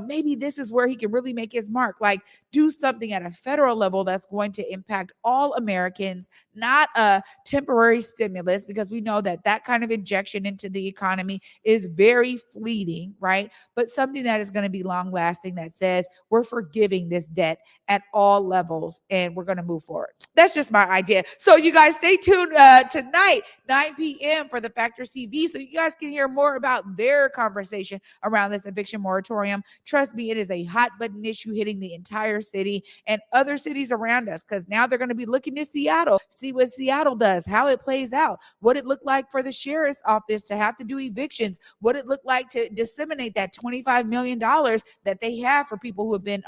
maybe this is where he can really make his mark, like do something at a federal level that's going to impact all Americans, not a temporary stimulus, because we know that kind of injection into the economy is very fleeting, right? But something that is going to be long lasting that says we're forgiving this debt at all levels and we're going to move forward. That's just my idea. So you guys stay tuned tonight, 9 p.m. for the Factors TV, so you guys can hear more about their conversation around this eviction moratorium. Trust me, it is a hot button issue hitting the entire city and other cities around us, because now they're going to be looking to Seattle, see what Seattle does, how it plays out, what it looked like for the sheriff's office to have to do evictions, what it looked like to disseminate that $25 million that they have for people who have been,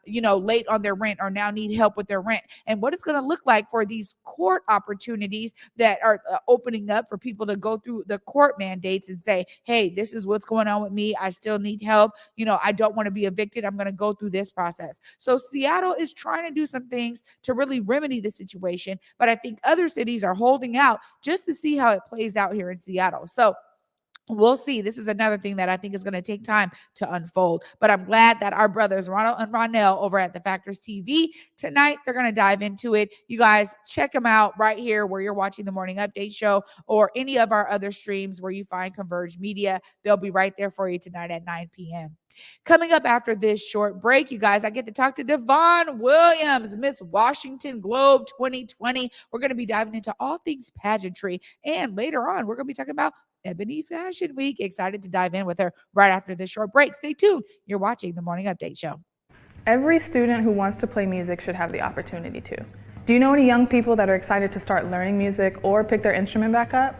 late on their rent or now need help with their rent, and what it's going to look like for these court opportunities that are opening up for people to go through the court mandates and say, hey, this is what's going on with me. I still need help. I don't want to be evicted. I'm going to go through this process. So Seattle is trying to do some things to really remedy the situation, but I think other cities are holding out just to see how it plays out here in Seattle. So we'll see. This is another thing that I think is going to take time to unfold. But I'm glad that our brothers, Ronald and Ronnel, over at the Factors TV tonight, they're going to dive into it. You guys check them out right here where you're watching the Morning Update Show, or any of our other streams where you find Converge Media. They'll be right there for you tonight at 9 p.m. Coming up after this short break, you guys, I get to talk to Devon Williams, Miss Washington Globe 2020. We're going to be diving into all things pageantry. And later on, we're going to be talking about Ebony Fashion Week. Excited to dive in with her right after this short break. Stay tuned. You're watching the Morning Update Show. Every student who wants to play music should have the opportunity to. Do you know any young people that are excited to start learning music or pick their instrument back up?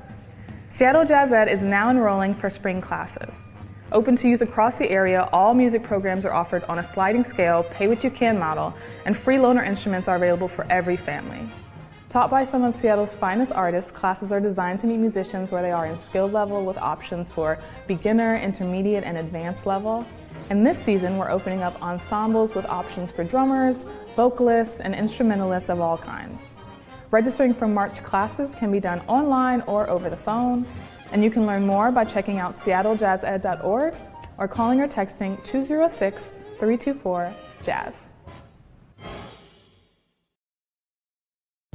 Seattle Jazz Ed is now enrolling for spring classes. Open to youth across the area, all music programs are offered on a sliding scale, pay-what-you-can model, and free loaner instruments are available for every family. Taught by some of Seattle's finest artists, classes are designed to meet musicians where they are in skill level, with options for beginner, intermediate, and advanced level. And this season, we're opening up ensembles with options for drummers, vocalists, and instrumentalists of all kinds. Registering for March classes can be done online or over the phone, and you can learn more by checking out seattlejazzed.org or calling or texting 206-324-JAZZ.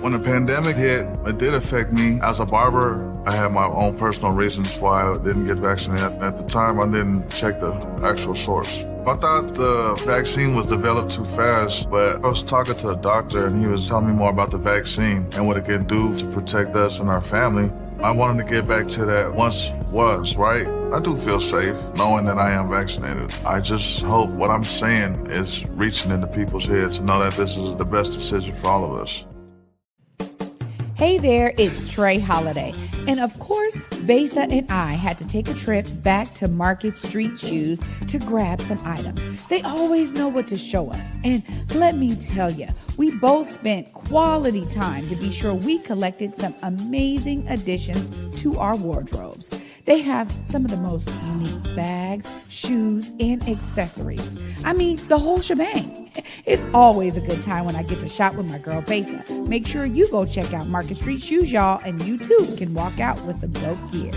When the pandemic hit, it did affect me. As a barber, I had my own personal reasons why I didn't get vaccinated. At the time, I didn't check the actual source. I thought the vaccine was developed too fast, but I was talking to a doctor and he was telling me more about the vaccine and what it can do to protect us and our family. I wanted to get back to that once was, right? I do feel safe knowing that I am vaccinated. I just hope what I'm saying is reaching into people's heads to know that this is the best decision for all of us. Hey there, it's Trey Holiday. And of course, Besa and I had to take a trip back to Market Street Shoes to grab some items. They always know what to show us. And let me tell you, we both spent quality time to be sure we collected some amazing additions to our wardrobes. They have some of the most unique bags, shoes, and accessories. I mean, the whole shebang. It's always a good time when I get to shop with my girl Besa. Make sure you go check out Market Street Shoes, y'all, and you too can walk out with some dope gear.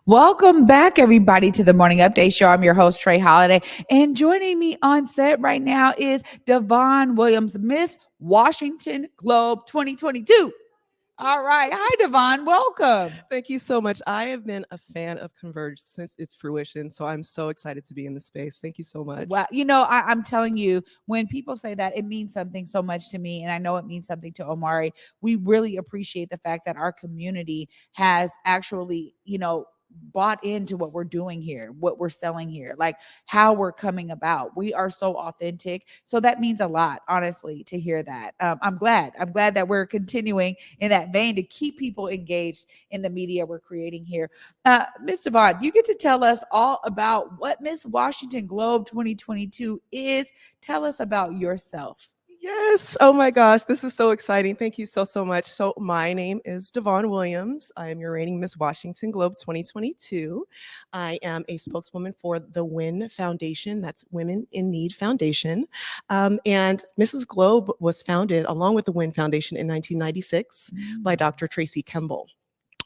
Welcome back, everybody, to the Morning Update Show. I'm your host, Trey Holiday, and joining me on set right now is Devon Williams, Miss Washington Globe 2022. All right. Hi, Devon. Welcome. Thank you so much. I have been a fan of Converge since its fruition, so I'm so excited to be in the space. Thank you so much. Well, I'm telling you, when people say that, it means something so much to me, and I know it means something to Omari. We really appreciate the fact that our community has actually, bought into what we're doing here, what we're selling here, like how we're coming about. We are so authentic. So that means a lot, honestly, to hear that. I'm glad that we're continuing in that vein to keep people engaged in the media we're creating here. Ms. Devon, you get to tell us all about what Miss Washington Globe 2022 is. Tell us about yourself. Yes. Oh my gosh. This is so exciting. Thank you so much. So my name is Devon Williams. I am your reigning Miss Washington Globe 2022. I am a spokeswoman for the WIN Foundation. That's Women in Need Foundation. And Mrs. Globe was founded along with the WIN Foundation in 1996 by Dr. Tracy Kemble.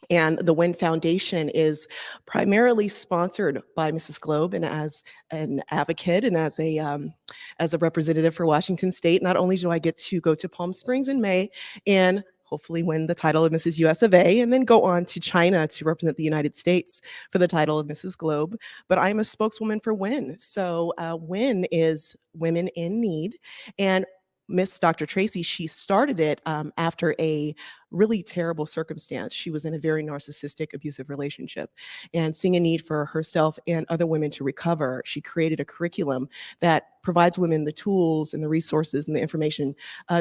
And the WIN Foundation is primarily sponsored by Mrs. Globe, and as an advocate and as a representative for Washington State, not only do I get to go to Palm Springs in May and hopefully win the title of Mrs. US of A, and then go on to China to represent the United States for the title of Mrs. Globe, but I'm a spokeswoman for WIN. So WIN is Women in Need, and Miss Dr. Tracy, she started it after a really terrible circumstance. She was in a very narcissistic, abusive relationship, and seeing a need for herself and other women to recover, she created a curriculum that provides women the tools and the resources and the information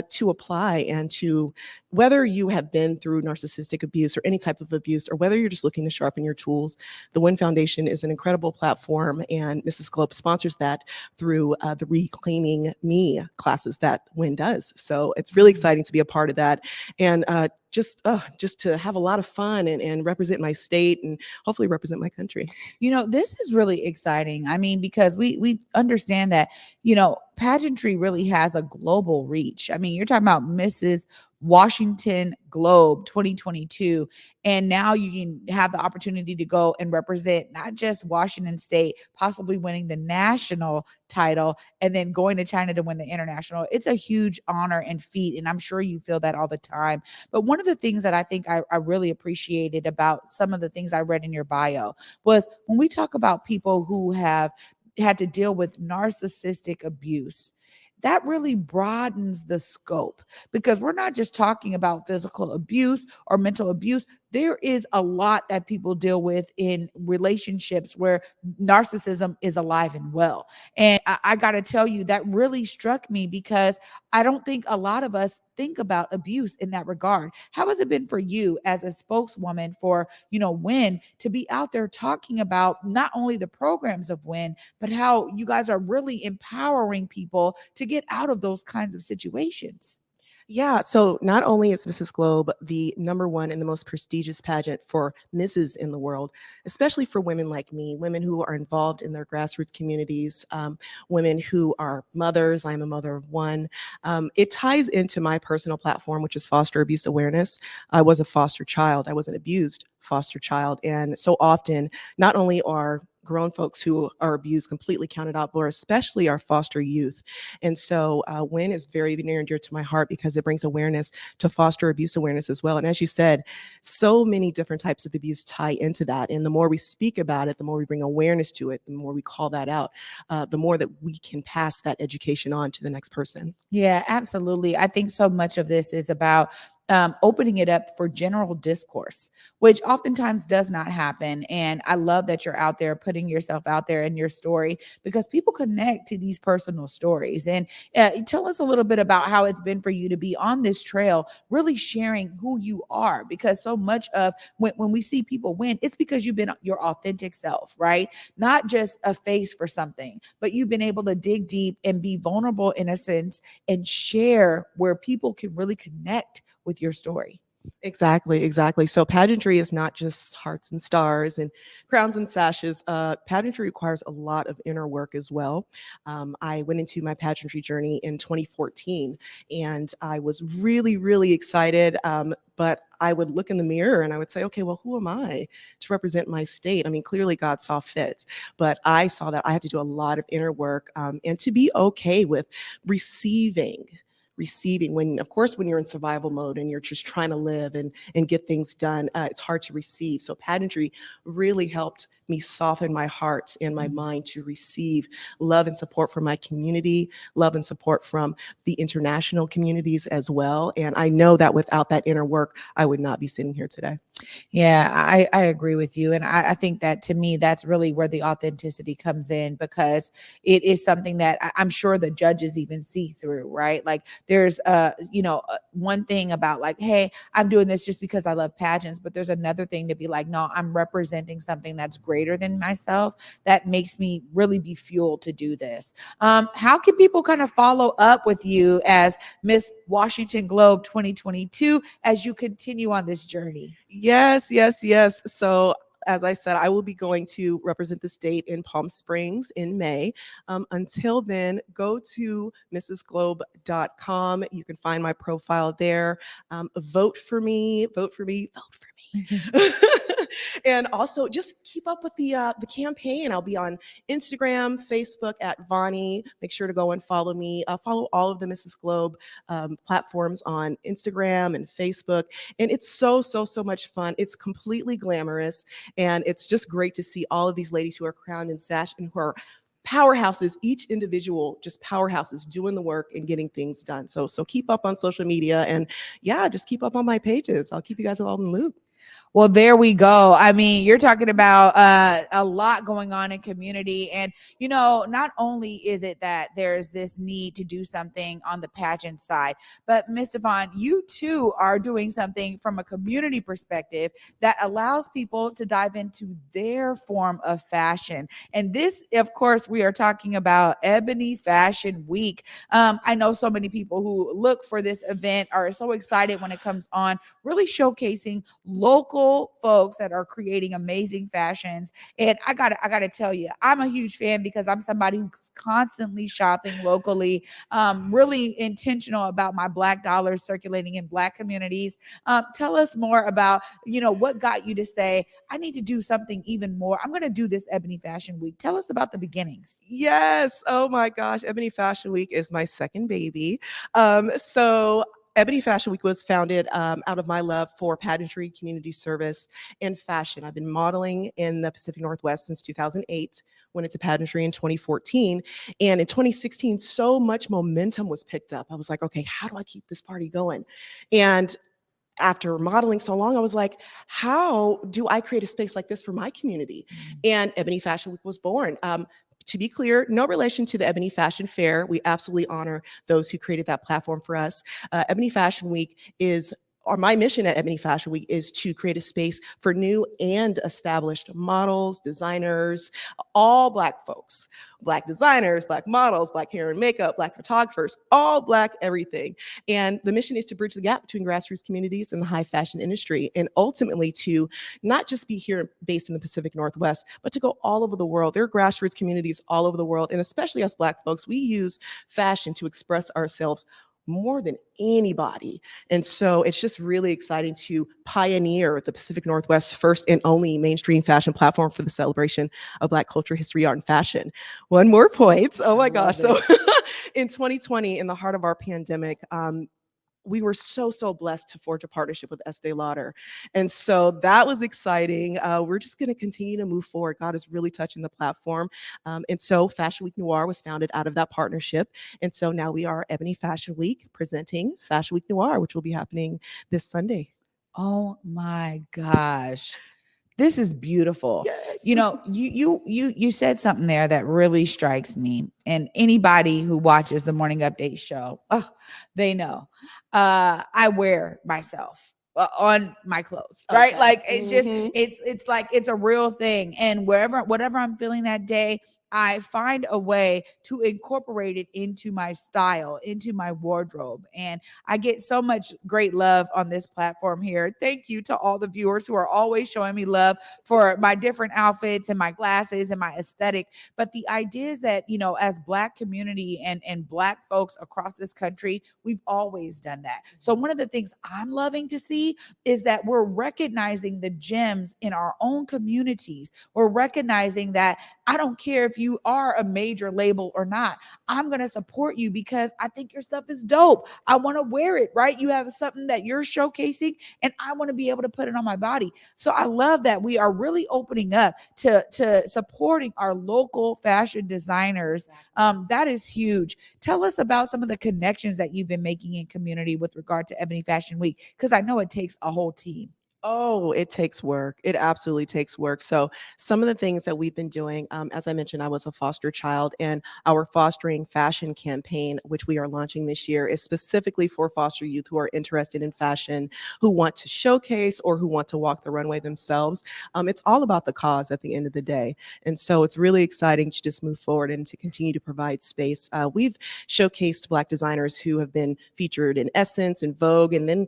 to apply, and to, whether you have been through narcissistic abuse or any type of abuse, or whether you're just looking to sharpen your tools, the WIN Foundation is an incredible platform, and Mrs. Globe sponsors that through the Reclaiming Me classes that WIN does. So it's really exciting to be a part of that, and just to have a lot of fun and represent my state and hopefully represent my country. This is really exciting. I mean, because we understand that, pageantry really has a global reach. I mean, you're talking about Mrs. Washington Globe 2022, and now you can have the opportunity to go and represent not just Washington State, possibly winning the national title, and then going to China to win the international. It's a huge honor and feat, and I'm sure you feel that all the time. But one of the things that I think I really appreciated about some of the things I read in your bio was when we talk about people who have had to deal with narcissistic abuse, that really broadens the scope, because we're not just talking about physical abuse or mental abuse. There is a lot that people deal with in relationships where narcissism is alive and well. And I got to tell you, that really struck me, because I don't think a lot of us think about abuse in that regard. How has it been for you as a spokeswoman for, WIN, to be out there talking about not only the programs of WIN, but how you guys are really empowering people to get out of those kinds of situations? Yeah, so not only is Mrs. Globe the number one and the most prestigious pageant for Mrs. in the world, especially for women like me, women who are involved in their grassroots communities, women who are mothers. I'm a mother of one. It ties into my personal platform, which is foster abuse awareness. I was a foster child. I was an abused foster child. And so often, not only are grown folks who are abused completely counted out, but especially our foster youth. And so WIN is very near and dear to my heart because it brings awareness to foster abuse awareness as well. And as you said, so many different types of abuse tie into that. And the more we speak about it, the more we bring awareness to it, the more we call that out, the more that we can pass that education on to the next person. Yeah, absolutely. I think so much of this is about opening it up for general discourse, which oftentimes does not happen. And I love that you're out there putting yourself out there in your story because people connect to these personal stories. And tell us a little bit about how it's been for you to be on this trail, really sharing who you are, because so much of when we see people win, it's because you've been your authentic self, right? Not just a face for something, but you've been able to dig deep and be vulnerable in a sense and share where people can really connect with your story. Exactly, exactly. So pageantry is not just hearts and stars and crowns and sashes. Pageantry requires a lot of inner work as well. I went into my pageantry journey in 2014, and I was really, really excited. But I would look in the mirror and I would say, okay, well, who am I to represent my state? I mean, clearly God saw fit, but I saw that I had to do a lot of inner work and to be okay with receiving when, of course, when you're in survival mode and you're just trying to live and get things done, it's hard to receive. So pageantry really helped me soften my heart and my mind to receive love and support from my community, love and support from the international communities as well. And I know that without that inner work, I would not be sitting here today. Yeah, I agree with you. And I think that to me, that's really where the authenticity comes in because it is something that I'm sure the judges even see through, right? Like there's, one thing about like, hey, I'm doing this just because I love pageants, but there's another thing to be like, no, I'm representing something that's greater than myself that makes me really be fueled to do this. How can people kind of follow up with you as Miss Washington Globe 2022 as you continue on this journey? Yes, yes, yes. So as I said, I will be going to represent the state in Palm Springs in May. Until then, go to mrsglobe.com. You can find my profile there. Vote for me, vote for me, vote for me. And also just keep up with the campaign. I'll be on Instagram, Facebook at Vonnie. Make sure to go and follow me. Follow all of the Mrs. Globe platforms on Instagram and Facebook. And it's so much fun. It's completely glamorous. And it's just great to see all of these ladies who are crowned and sashed and who are powerhouses, each individual just powerhouses doing the work and getting things done. So keep up on social media and yeah, just keep up on my pages. I'll keep you guys all in the loop. Well, there we go. I mean, you're talking about a lot going on in community. And, not only is it that there's this need to do something on the pageant side, but Ms. Devon, you too are doing something from a community perspective that allows people to dive into their form of fashion. And this, of course, we are talking about Ebony Fashion Week. I know so many people who look for this event are so excited when it comes on, really showcasing local folks that are creating amazing fashions. And I gotta tell you, I'm a huge fan because I'm somebody who's constantly shopping locally, really intentional about my Black dollars circulating in Black communities. Tell us more about, what got you to say, I need to do something even more. I'm going to do this Ebony Fashion Week. Tell us about the beginnings. Yes. Oh my gosh. Ebony Fashion Week is my second baby. So Ebony Fashion Week was founded out of my love for pageantry, community service, and fashion. I've been modeling in the Pacific Northwest since 2008, went into pageantry in 2014. And in 2016, so much momentum was picked up. I was like, okay, how do I keep this party going? And after modeling so long, I was like, how do I create a space like this for my community? And Ebony Fashion Week was born. To be clear, no relation to the Ebony Fashion Fair. We absolutely honor those who created that platform for us. Ebony Fashion Week is my mission at Ebony Fashion Week is to create a space for new and established models, designers, all Black folks, Black designers, Black models, Black hair and makeup, Black photographers, all Black everything. And the mission is to bridge the gap between grassroots communities and the high fashion industry, and ultimately to not just be here based in the Pacific Northwest, but to go all over the world. There are grassroots communities all over the world, and especially us Black folks, we use fashion to express ourselves more than anybody. And so it's just really exciting to pioneer the Pacific Northwest's first and only mainstream fashion platform for the celebration of Black culture, history, art, and fashion. One more point. Oh my gosh. So in 2020, in the heart of our pandemic, we were so blessed to forge a partnership with Estee Lauder. And so that was exciting. We're just going to continue to move forward. God is really touching the platform. And so Fashion Week Noir was founded out of that partnership. And so now we are Ebony Fashion Week presenting Fashion Week Noir, which will be happening this Sunday. Oh my gosh. This is beautiful. Yes. You know, you said something there that really strikes me. And anybody who watches the Morning Update show, they know. I wear myself on my clothes, right? Okay. Like it's just it's like it's a real thing. And whatever I'm feeling that day, I find a way to incorporate it into my style, into my wardrobe. And I get so much great love on this platform here. Thank you to all the viewers who are always showing me love for my different outfits and my glasses and my aesthetic. But the idea is that, you know, as Black community and Black folks across this country, we've always done that. So one of the things I'm loving to see is that we're recognizing the gems in our own communities. We're recognizing that I don't care if you are a major label or not. I'm going to support you because I think your stuff is dope. I want to wear it, right? You have something that you're showcasing and I want to be able to put it on my body. So I love that we are really opening up to supporting our local fashion designers. That is huge. Tell us about some of the connections that you've been making in community with regard to Ebony Fashion Week, because I know it takes a whole team. Oh, it takes work. It absolutely takes work. So some of the things that we've been doing, as I mentioned, I was a foster child, and our fostering fashion campaign, which we are launching this year, is specifically for foster youth who are interested in fashion, who want to showcase or who want to walk the runway themselves. It's all about the cause at the end of the day. And so it's really exciting to just move forward and to continue to provide space. We've showcased Black designers who have been featured in Essence and Vogue. And then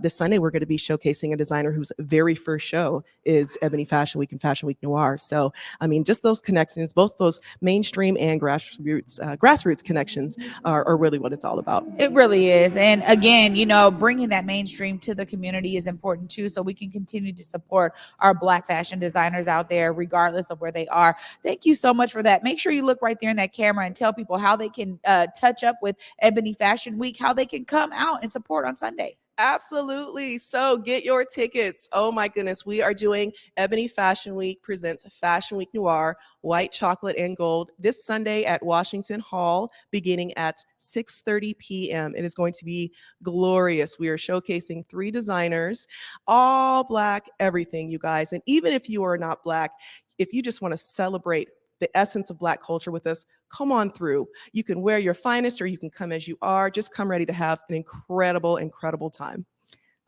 this Sunday, we're going to be showcasing a designer whose very first show is Ebony Fashion Week and Fashion Week Noir. So, I mean, just those connections, both those mainstream and grassroots connections are really what it's all about. It really is. And again, you know, bringing that mainstream to the community is important too, so we can continue to support our Black fashion designers out there, regardless of where they are. Thank you so much for that. Make sure you look right there in that camera and tell people how they can touch up with Ebony Fashion Week, how they can come out and support on Sunday. Absolutely. So get your tickets. Oh my goodness. We are doing Ebony Fashion Week presents Fashion Week Noir, White Chocolate and Gold this Sunday at Washington Hall, beginning at 6:30 p.m. It is going to be glorious. We are showcasing 3 designers, all Black, everything, you guys. And even if you are not Black, if you just want to celebrate the essence of Black culture with us, come on through. You can wear your finest or you can come as you are. Just come ready to have an incredible time.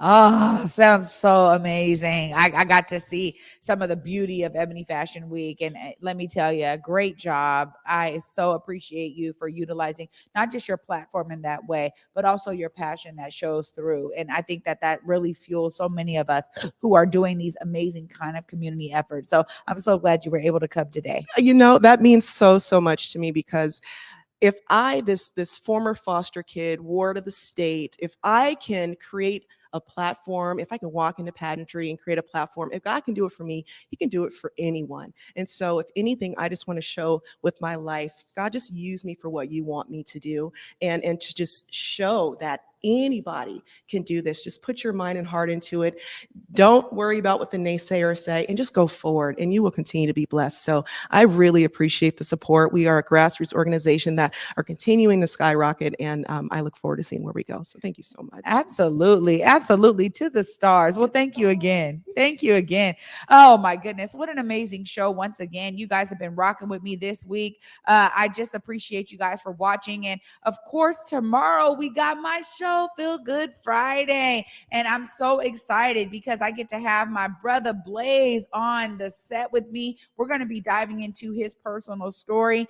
Oh, sounds so amazing. I got to see some of the beauty of Ebony Fashion Week. And let me tell you, great job. I so appreciate you for utilizing not just your platform in that way, but also your passion that shows through. And I think that that really fuels so many of us who are doing these amazing kind of community efforts. So I'm so glad you were able to come today. You know, that means so much to me, because if I, this former foster kid, ward of the state, if I can create a platform, if I can walk into pageantry and create a platform, if God can do it for me, he can do it for anyone. And so if anything, I just want to show with my life, God, just use me for what you want me to do, and to just show that anybody can do this. Just put your mind and heart into it. Don't worry about what the naysayers say, and just go forward, and you will continue to be blessed. So I really appreciate the support. We are a grassroots organization that are continuing to skyrocket, and I look forward to seeing where we go. So thank you so much. Absolutely. Absolutely. To the stars. Well, thank you again. Thank you again. Oh my goodness. What an amazing show. Once again, you guys have been rocking with me this week. I just appreciate you guys for watching. And of course, tomorrow we got my show. know, Feel Good Friday. And I'm so excited because I get to have my brother Blaze on the set with me. We're going to be diving into his personal story.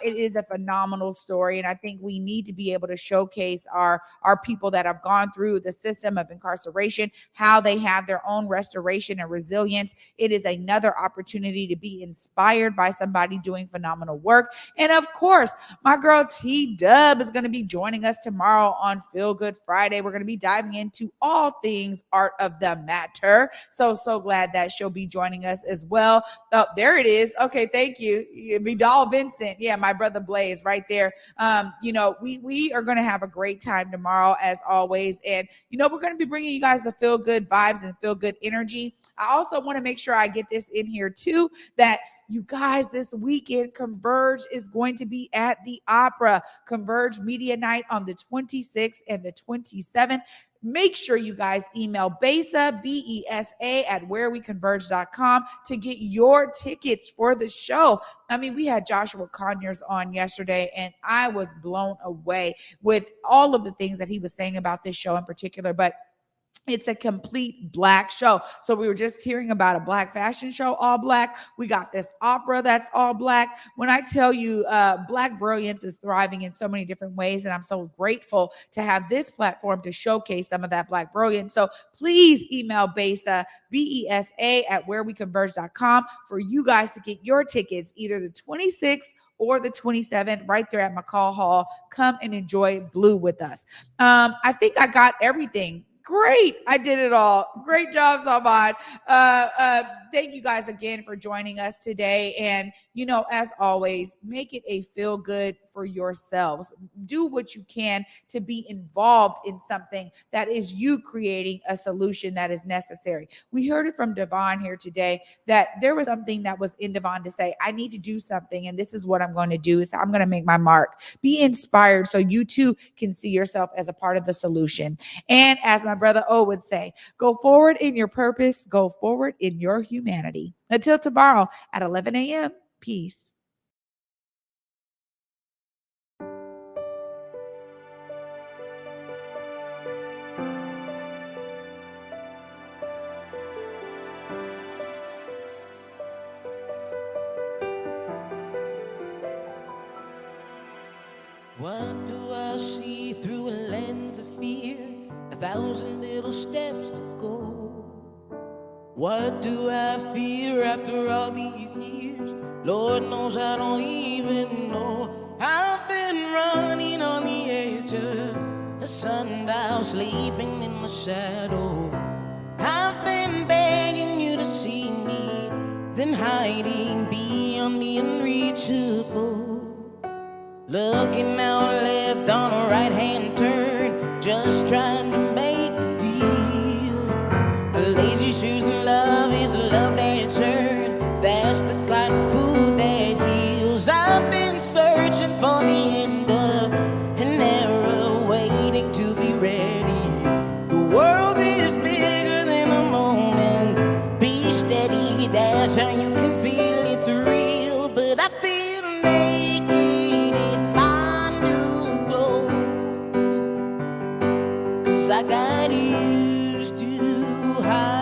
It is a phenomenal story. And I think we need to be able to showcase our people that have gone through the system of incarceration, how they have their own restoration and resilience. It is another opportunity to be inspired by somebody doing phenomenal work. And of course, my girl T-Dub is going to be joining us tomorrow on Feel Good Friday. We're going to be diving into all things art of the matter. So glad that she'll be joining us as well. Oh, there it is. Okay, thank you. Vidal Vincent. Yeah, my brother Blaze right there. We are going to have a great time tomorrow as always. And, we're going to be bringing you guys the feel good vibes and feel good energy. I also want to make sure I get this in here too, that you guys, this weekend, Converge is going to be at the Opera. Converge Media Night on the 26th and the 27th. Make sure you guys email BESA, BESA, at whereweconverge.com to get your tickets for the show. I mean, we had Joshua Conyers on yesterday, and I was blown away with all of the things that he was saying about this show in particular, but it's a complete Black show. So we were just hearing about a Black fashion show, all Black. We got this opera that's all Black. When I tell you Black brilliance is thriving in so many different ways, and I'm so grateful to have this platform to showcase some of that Black brilliance. So please email BESA, BESA, at whereweconverge.com for you guys to get your tickets, either the 26th or the 27th, right there at McCall Hall. Come and enjoy Blue with us. I think I got everything. Great. I did it all. Great job, Salman. Thank you guys again for joining us today. And, as always, make it a feel good for yourselves. Do what you can to be involved in something that is you creating a solution that is necessary. We heard it from Devon here today that there was something that was in Devon to say, I need to do something, and this is what I'm going to do. So I'm going to make my mark. Be inspired so you too can see yourself as a part of the solution. And as my brother O would say, go forward in your purpose, go forward in your humanity. Until tomorrow at 11 a.m. Peace. What do I see through a lens of fear? 1,000 little steps to go. What do I fear after all these years? Lord knows I don't even know. I've been running on the edge of a sundial, sleeping in the shadow. I've been begging you to see me, then hiding beyond the unreachable. Looking out left on a right-hand turn, just trying to make a deal. A lazy shoes and love is a love that turn. That's the kind of food that heals. I've been searching for the end of an era, waiting to be ready. The world is bigger than a moment. Be steady, that's how you can feel it's real. But I feel naked in my new clothes, 'cause I got used to hide.